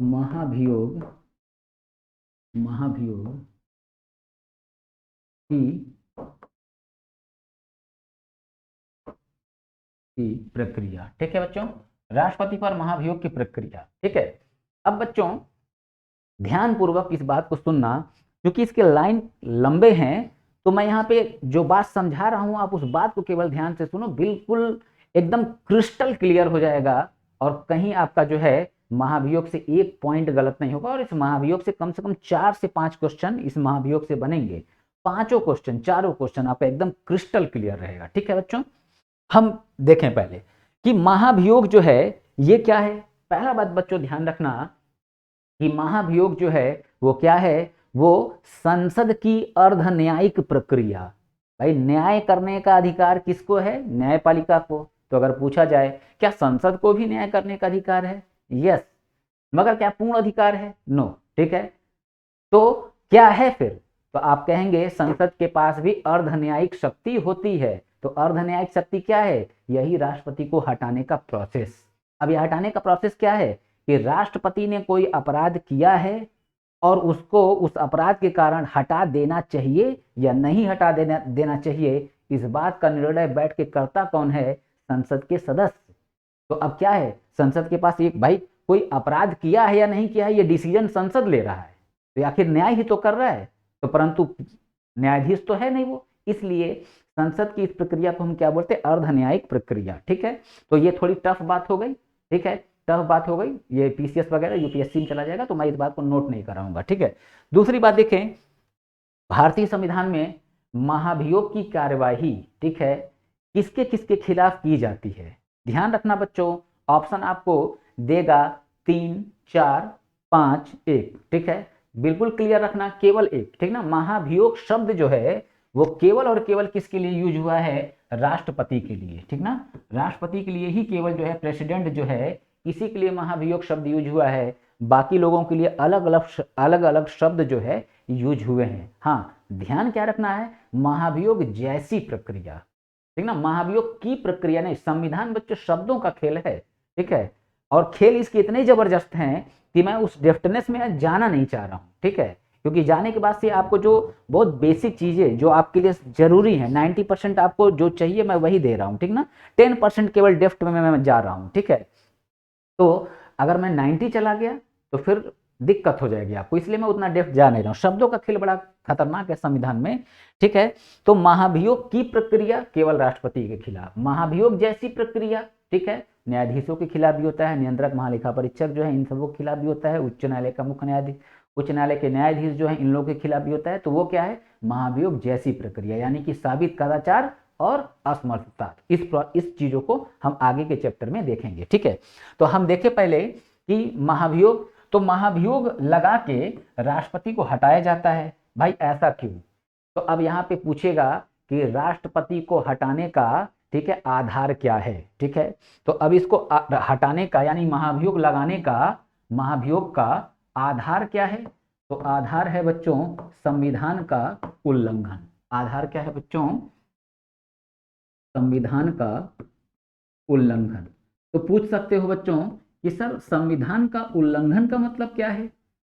महाभियोग की प्रक्रिया। ठीक है बच्चों, राष्ट्रपति पर महाभियोग की प्रक्रिया। ठीक है, अब बच्चों ध्यान पूर्वक इस बात को सुनना, क्योंकि इसके लाइन लंबे हैं, तो मैं यहाँ पे जो बात समझा रहा हूं आप उस बात को केवल ध्यान से सुनो, बिल्कुल एकदम क्रिस्टल क्लियर हो जाएगा, और कहीं आपका जो है महाभियोग से एक पॉइंट गलत नहीं होगा। और इस महाभियोग से कम 4 से 5 क्वेश्चन इस महाभियोग से बनेंगे, पांचों क्वेश्चन, चारों क्वेश्चन आपका एकदम क्रिस्टल क्लियर रहेगा। ठीक है बच्चों, हम देखें पहले कि महाभियोग जो है ये क्या है। पहला बात बच्चों ध्यान रखना कि महाभियोग जो है वो क्या है? वो संसद की अर्ध न्यायिक प्रक्रिया। भाई न्याय करने का अधिकार किसको है? न्यायपालिका को। तो अगर पूछा जाए क्या संसद को भी न्याय करने का अधिकार है? यस, मगर क्या पूर्ण अधिकार है? नो। ठीक है, तो क्या है फिर? तो आप कहेंगे संसद के पास भी अर्ध न्यायिक शक्ति होती है। तो अर्ध न्यायिक शक्ति क्या है? यही राष्ट्रपति को हटाने का प्रोसेस। अब ये हटाने का प्रोसेस क्या है कि राष्ट्रपति ने कोई अपराध किया है और उसको उस अपराध के कारण हटा देना चाहिए या नहीं हटा देना चाहिए, इस बात का निर्णय बैठ के करता कौन है? संसद के सदस्य। तो अब क्या है, संसद के पास एक, भाई कोई अपराध किया है या नहीं किया है, ये डिसीजन संसद ले रहा है, तो आखिर न्याय ही तो कर रहा है, तो परंतु न्यायाधीश तो है नहीं वो, इसलिए संसद की इस प्रक्रिया को हम क्या बोलते हैं? अर्ध न्यायिक प्रक्रिया। ठीक है, तो ये थोड़ी टफ बात हो गई। ठीक है, टफ बात हो गई, ये पीसीएस वगैरह यूपीएससी में चला जाएगा, तो मैं इस बात को नोट नहीं कराऊंगा। ठीक है, दूसरी बात देखें, भारतीय संविधान में महाभियोग की कार्यवाही, ठीक है, किसके किसके खिलाफ की जाती है? ध्यान रखना बच्चों, ऑप्शन आपको देगा 3, 4, 5, 1, ठीक है। बिल्कुल क्लियर रखना, केवल एक, ठीक ना। महाभियोग शब्द जो है वो केवल और केवल किसके लिए यूज हुआ है, राष्ट्रपति के लिए, ठीक ना। राष्ट्रपति के लिए ही केवल जो है, प्रेसिडेंट जो है, इसी के लिए महाभियोग शब्द यूज हुआ है। बाकी लोगों के लिए अलग अलग शब्द जो है यूज हुए हैं। हाँ, ध्यान क्या रखना है, महाभियोग जैसी प्रक्रिया, ठीक ना। महाभियोग की प्रक्रिया नहीं, संविधान बच्चों शब्दों का खेल है, ठीक है। और खेल इसके इतने जबरदस्त हैं कि मैं उस डेप्थनेस में जाना नहीं चाह रहा हूं, ठीक है। क्योंकि जाने के बाद से आपको जो बहुत बेसिक चीजें जो आपके लिए जरूरी है, 90% आपको जो चाहिए मैं वही दे रहा हूं, ठीक ना। 10% केवल डेप्थ में मैं जा रहा हूं, ठीक है। तो अगर मैं 90 चला गया तो फिर दिक्कत हो जाएगी आपको, इसलिए मैं उतना डेप्थ जा नहीं रहा हूं। शब्दों का खेल बड़ा खतरनाक है संविधान में, ठीक है। तो महाभियोग की प्रक्रिया केवल राष्ट्रपति के खिलाफ, महाभियोग जैसी प्रक्रिया, ठीक है, न्यायाधीशों के खिलाफ भी होता है, नियंत्रक महालेखा परीक्षक जो है इन सबों के खिलाफ भी होता है, उच्च न्यायालय का मुख्य न्यायाधीश, उच्च न्यायालय के न्यायाधीश जो है इन लोगों के खिलाफ भी होता है। तो वो क्या है, महाभियोग जैसी प्रक्रिया, यानी कि साबित कदाचार और असमर्थता। इस चीजों को हम आगे के चैप्टर में देखेंगे, ठीक है। तो हम देखें पहले कि महाभियोग, तो महाभियोग लगा के राष्ट्रपति को हटाया जाता है। भाई ऐसा क्यों, तो अब यहाँ पे पूछेगा कि राष्ट्रपति को हटाने का, ठीक है, आधार क्या है, ठीक है। तो अब इसको हटाने का यानी महाभियोग लगाने का, महाभियोग का आधार क्या है, तो आधार है बच्चों संविधान का उल्लंघन। आधार क्या है बच्चों, संविधान का उल्लंघन। तो पूछ सकते हो बच्चों कि सर संविधान का उल्लंघन का मतलब क्या है।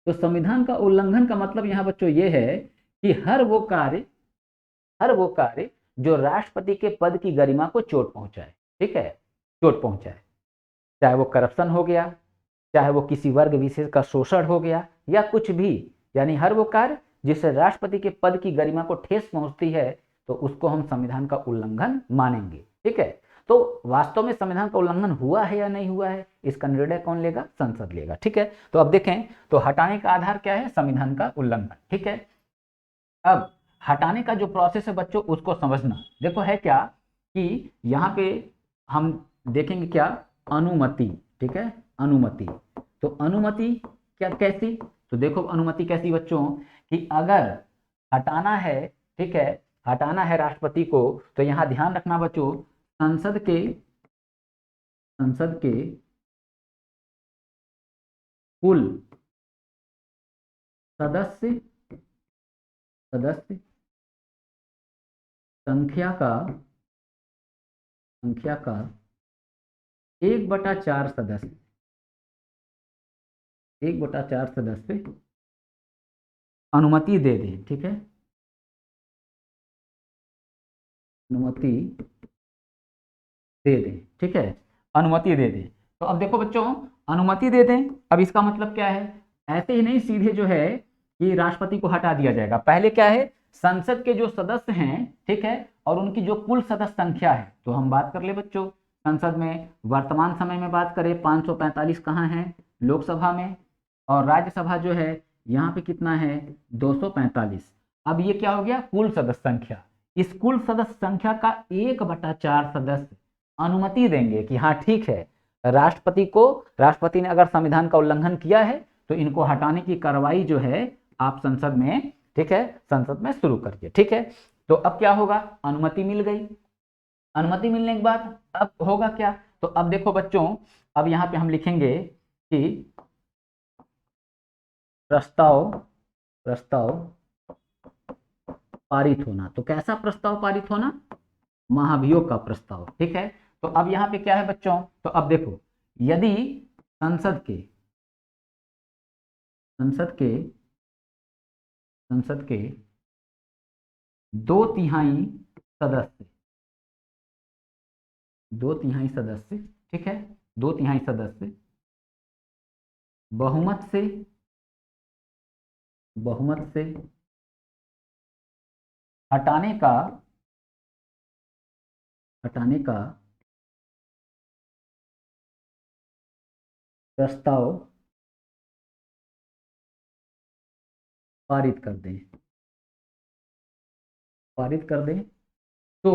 तो संविधान का उल्लंघन का मतलब यहाँ बच्चों ये है कि हर वो कार्य जो राष्ट्रपति के पद की गरिमा को चोट पहुंचाए, ठीक है, चोट पहुंचाए, चाहे वो करप्शन हो गया, चाहे वो किसी वर्ग विशेष का शोषण हो गया, या कुछ भी, यानी हर वो कार्य जिससे राष्ट्रपति के पद की गरिमा को ठेस पहुंचती है, तो उसको हम संविधान का उल्लंघन मानेंगे, ठीक है। तो वास्तव में संविधान का उल्लंघन हुआ है या नहीं हुआ है, इसका निर्णय कौन लेगा, संसद लेगा, ठीक है। तो अब देखें, तो हटाने का आधार क्या है, संविधान का उल्लंघन, ठीक है। अब हटाने का जो प्रोसेस है बच्चों उसको समझना, देखो है क्या कि यहाँ पे हम देखेंगे क्या, अनुमति, ठीक है, अनुमति। तो अनुमति क्या कैसी, तो देखो अनुमति कैसी बच्चों, कि अगर हटाना है, ठीक है, हटाना है राष्ट्रपति को, तो यहाँ ध्यान रखना बच्चों, संसद के कुल सदस्य संख्या का 1/4 सदस्य, 1/4 सदस्य अनुमति दे दें, ठीक है, अनुमति दे दें, ठीक है, अनुमति दे दें। तो अब देखो बच्चों, अनुमति दे दें, अब इसका मतलब क्या है, ऐसे ही नहीं सीधे जो है कि राष्ट्रपति को हटा दिया जाएगा। पहले क्या है, संसद के जो सदस्य हैं, ठीक है, और उनकी जो कुल सदस्य संख्या है, तो हम बात कर ले बच्चों, संसद में वर्तमान समय में बात करें 545 कहाँ है, लोकसभा में, और राज्यसभा जो है यहाँ पे कितना है, 245। अब ये क्या हो गया, कुल सदस्य संख्या, इस कुल सदस्य संख्या का 1/4 सदस्य अनुमति देंगे कि हाँ ठीक है, राष्ट्रपति ने अगर संविधान का उल्लंघन किया है तो इनको हटाने की कार्रवाई जो है आप संसद में, ठीक है, संसद में शुरू करिए, ठीक है। तो अब क्या होगा, अनुमति मिल गई। अनुमति मिलने के बाद अब होगा क्या, तो अब देखो बच्चों, अब यहाँ पे हम लिखेंगे कि प्रस्ताव प्रस्ताव पारित होना। तो कैसा प्रस्ताव पारित होना, महाभियोग का प्रस्ताव, ठीक है। तो अब यहाँ पे क्या है बच्चों, तो अब देखो, यदि संसद के संसद के संसद के 2/3 सदस्य, 2/3 सदस्य, ठीक है, 2/3 सदस्य बहुमत से हटाने का प्रस्ताव पारित कर दें, तो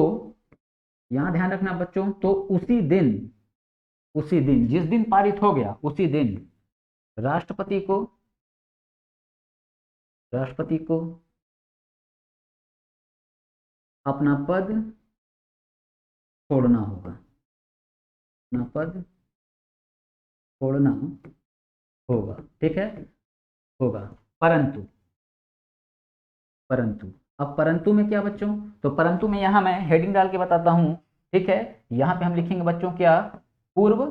यहां ध्यान रखना बच्चों, तो उसी दिन उसी दिन, जिस दिन पारित हो गया उसी दिन राष्ट्रपति को अपना पद छोड़ना होगा, अपना पद छोड़ना होगा, ठीक है, होगा। परंतु परंतु अब परंतु में क्या बच्चों, तो परंतु में यहाँ मैं हेडिंग डाल के बताता हूँ, ठीक है। यहाँ पे हम लिखेंगे बच्चों क्या, पूर्व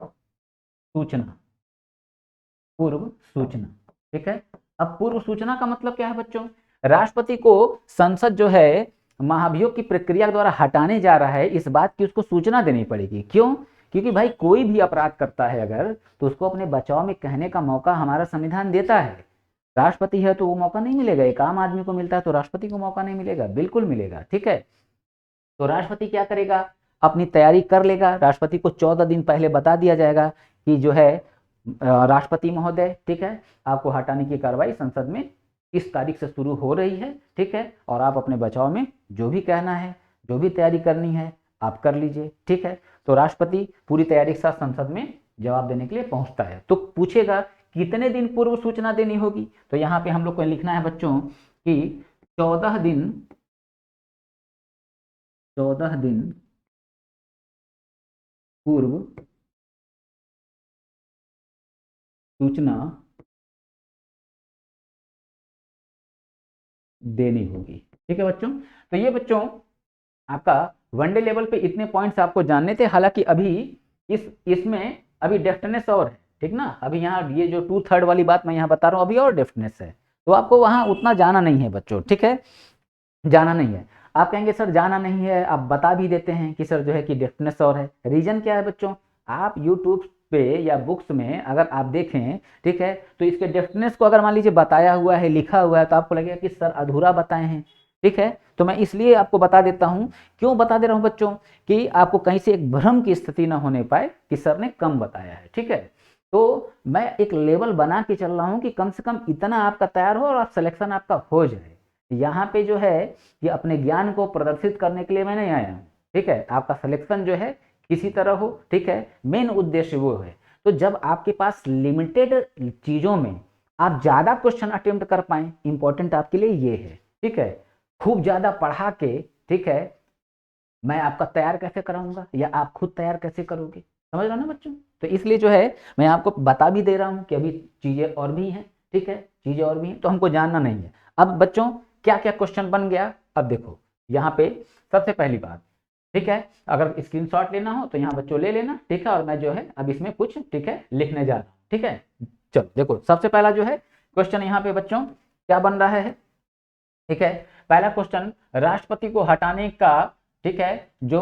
सूचना, पूर्व सूचना, ठीक है। अब पूर्व सूचना का मतलब क्या है बच्चों, राष्ट्रपति को संसद जो है महाभियोग की प्रक्रिया द्वारा हटाने जा रहा है, इस बात की उसको सूचना देनी पड़ेगी। क्यों, क्योंकि भाई कोई भी अपराध करता है अगर, तो उसको अपने बचाव में कहने का मौका हमारा संविधान देता है। राष्ट्रपति है तो वो मौका नहीं मिलेगा, एक आम आदमी को मिलता है तो राष्ट्रपति को मौका नहीं मिलेगा, बिल्कुल मिलेगा, ठीक है। तो राष्ट्रपति क्या करेगा, अपनी तैयारी कर लेगा। राष्ट्रपति को 14 दिन पहले बता दिया जाएगा कि जो है राष्ट्रपति महोदय, ठीक है, आपको हटाने की कार्रवाई संसद में इस तारीख से शुरू हो रही है, ठीक है, और आप अपने बचाव में जो भी कहना है, जो भी तैयारी करनी है आप कर लीजिए, ठीक है। तो राष्ट्रपति पूरी तैयारी के साथ संसद में जवाब देने के लिए पहुंचता है। तो पूछेगा कितने दिन पूर्व सूचना देनी होगी, तो यहाँ पे हम लोग को लिखना है बच्चों कि 14 दिन, 14 दिन पूर्व सूचना देनी होगी, ठीक है बच्चों। तो ये बच्चों आपका वनडे लेवल पे इतने पॉइंट्स आपको जानने थे। हालांकि अभी इसमें अभी डेफ्टनेस और है, ठीक ना। अभी यहाँ ये जो 2/3 वाली बात मैं यहाँ बता रहा हूँ अभी और डेफ्टनेस है, तो आपको वहाँ उतना जाना नहीं है बच्चों, ठीक है, जाना नहीं है। आप कहेंगे सर जाना नहीं है, आप बता भी देते हैं कि सर जो है कि डेफ्टनेस और है। रीजन क्या है बच्चों, आप यूट्यूब पे या बुक्स में अगर आप देखें, ठीक है, तो इसके डेफ्टनेस को अगर मान लीजिए बताया हुआ है, लिखा हुआ है, तो आपको लगेगा कि सर अधूरा बताए हैं, ठीक है। तो मैं इसलिए आपको बता देता हूँ। क्यों बता दे रहा हूँ बच्चों, कि आपको कहीं से एक भ्रम की स्थिति ना होने पाए कि सर ने कम बताया है, ठीक है। तो मैं एक लेवल बना के चल रहा हूँ कि कम से कम इतना आपका तैयार हो और आप सिलेक्शन आपका हो जाए। यहाँ पे जो है ये अपने ज्ञान को प्रदर्शित करने के लिए मैं नहीं आया हूँ, ठीक है। आपका सिलेक्शन जो है किसी तरह हो, ठीक है, मेन उद्देश्य वो है। तो जब आपके पास लिमिटेड चीजों में आप ज्यादा क्वेश्चन अटेम्प्ट कर पाए, इंपॉर्टेंट आपके लिए ये है, ठीक है। खूब ज्यादा पढ़ा के, ठीक है, मैं आपका तैयार कैसे कराऊंगा, या आप खुद तैयार कैसे करोगे, समझ रहे हो ना बच्चों। तो इसलिए जो है मैं आपको बता भी दे रहा हूँ कि अभी चीजें और भी हैं, ठीक है, चीजें और भी हैं, तो हमको जानना नहीं है। अब बच्चों क्या क्या क्वेश्चन बन गया, अब देखो यहाँ पे सबसे पहली बात, ठीक है, अगर स्क्रीनशॉट लेना हो तो यहाँ बच्चों ले लेना, ठीक है, और मैं जो है अब इसमें कुछ, ठीक है, लिखने जा रहा हूँ, ठीक है। चलो देखो सबसे पहला जो है क्वेश्चन यहाँ पे बच्चों क्या बन रहा है, ठीक है। पहला क्वेश्चन, राष्ट्रपति को हटाने का, ठीक है, जो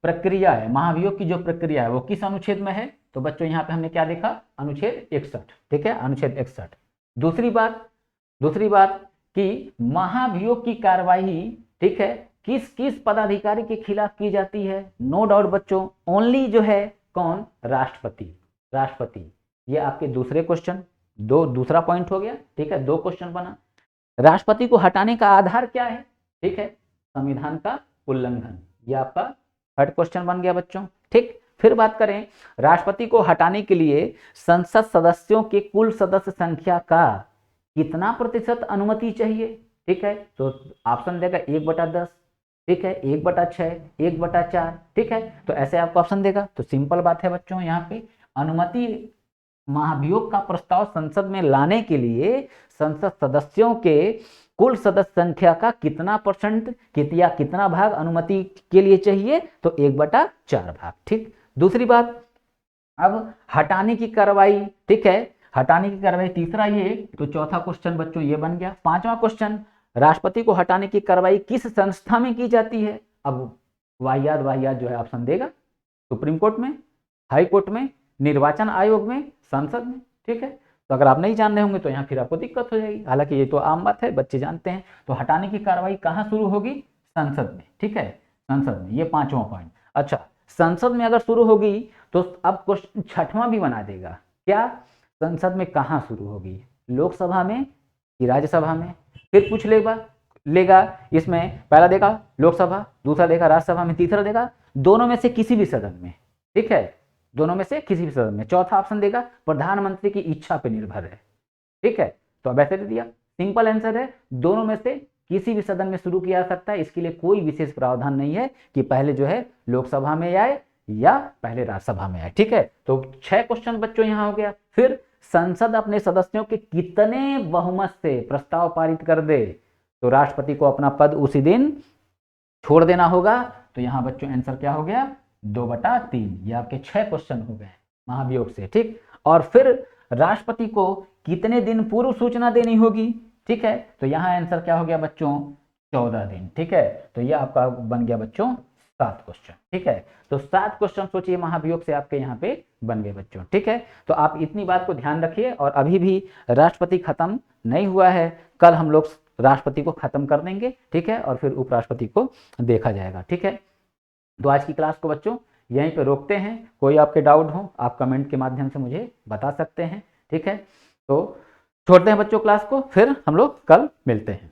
प्रक्रिया है, महाभियोग की जो प्रक्रिया है वो किस अनुच्छेद में है, तो बच्चों यहाँ पे हमने क्या देखा, अनुच्छेद 61, ठीक है, अनुच्छेद 61। दूसरी बात कि महाभियोग की कार्रवाई, ठीक है, किस किस पदाधिकारी के खिलाफ की जाती है, नो डाउट बच्चों ओनली जो है कौन, राष्ट्रपति। ये आपके दूसरे क्वेश्चन, दूसरा पॉइंट हो गया, ठीक है, 2 क्वेश्चन बना। राष्ट्रपति को हटाने का आधार क्या है, ठीक है, संविधान का उल्लंघन, ये आपका 3rd क्वेश्चन बन गया बच्चों, ठीक। फिर बात करें राष्ट्रपति को हटाने के लिए संसद सदस्यों के कुल सदस्य संख्या का कितना प्रतिशत अनुमति चाहिए, ठीक है, तो ऑप्शन देगा 1/10, ठीक है, 1/6, 1/4, ठीक है, तो ऐसे आपको ऑप्शन देगा। तो सिंपल बात है बच्चों, यहाँ पे अनुमति महाभियोग का प्रस्ताव संसद में लाने के लिए संसद सदस्यों के कुल सदस्य संख्या का कितना परसेंट, कितना भाग अनुमति के लिए चाहिए, तो 1/4 भाग, ठीक। दूसरी बात, अब हटाने की कार्रवाई, ठीक है, हटाने की कार्रवाई तीसरा ये, तो चौथा क्वेश्चन बच्चों ये बन गया। 5वां क्वेश्चन, राष्ट्रपति को हटाने की कार्रवाई किस संस्था में की जाती है, अब वाहियात जो है ऑप्शन देगा, सुप्रीम कोर्ट में, हाई कोर्ट में, निर्वाचन आयोग में, संसद में, ठीक है। तो अगर आप नहीं जान रहे होंगे तो यहाँ फिर आपको दिक्कत हो जाएगी, हालांकि ये तो आम बात है, बच्चे जानते हैं। तो हटाने की कार्रवाई कहाँ शुरू होगी, संसद में, ठीक है, संसद में, ये 5वां पॉइंट। अच्छा, संसद में अगर शुरू होगी तो अब क्वेश्चन 6वां भी बना देगा, क्या, संसद में कहाँ शुरू होगी, लोकसभा में कि राज्यसभा में। फिर पूछ लेगा इसमें, पहला देगा लोकसभा, दूसरा देगा राज्यसभा में, तीसरा देगा दोनों में से किसी भी सदन में, ठीक है, दोनों में से किसी भी सदन में। चौथा ऑप्शन देगा प्रधानमंत्री की इच्छा पर निर्भर है, ठीक है, तो अब ऐसे दे दिया। सिंपल आंसर है दोनों में से किसी भी सदन में शुरू किया जा सकता है, इसके लिए कोई विशेष प्रावधान नहीं है कि पहले जो है लोकसभा में आए या पहले राज्यसभा में आए, ठीक है। तो 6 क्वेश्चन बच्चों यहाँ हो गया। फिर संसद अपने सदस्यों के कितने बहुमत से प्रस्ताव पारित कर दे तो राष्ट्रपति को अपना पद उसी दिन छोड़ देना होगा। तो यहाँ बच्चों आंसर क्या हो गया 2/3। ये आपके 6 क्वेश्चन हो गए महाभियोग से, ठीक। और फिर राष्ट्रपति को कितने दिन पूर्व सूचना देनी होगी, ठीक है, तो यहाँ आंसर क्या हो गया बच्चों 14 दिन, ठीक है। तो ये आपका बन गया बच्चों 7 क्वेश्चन, ठीक है। तो 7 क्वेश्चन सोचिए महाभियोग से आपके यहाँ पे बन गए बच्चों, ठीक है। तो आप इतनी बात को ध्यान रखिए। और अभी भी राष्ट्रपति खत्म नहीं हुआ है, कल हम लोग राष्ट्रपति को खत्म कर देंगे, ठीक है, और फिर उपराष्ट्रपति को देखा जाएगा, ठीक है। तो आज की क्लास को बच्चों यहीं पे रोकते हैं। कोई आपके डाउट हो आप कमेंट के माध्यम से मुझे बता सकते हैं, ठीक है। तो छोड़ते हैं बच्चों क्लास को, फिर हम लोग कल मिलते हैं।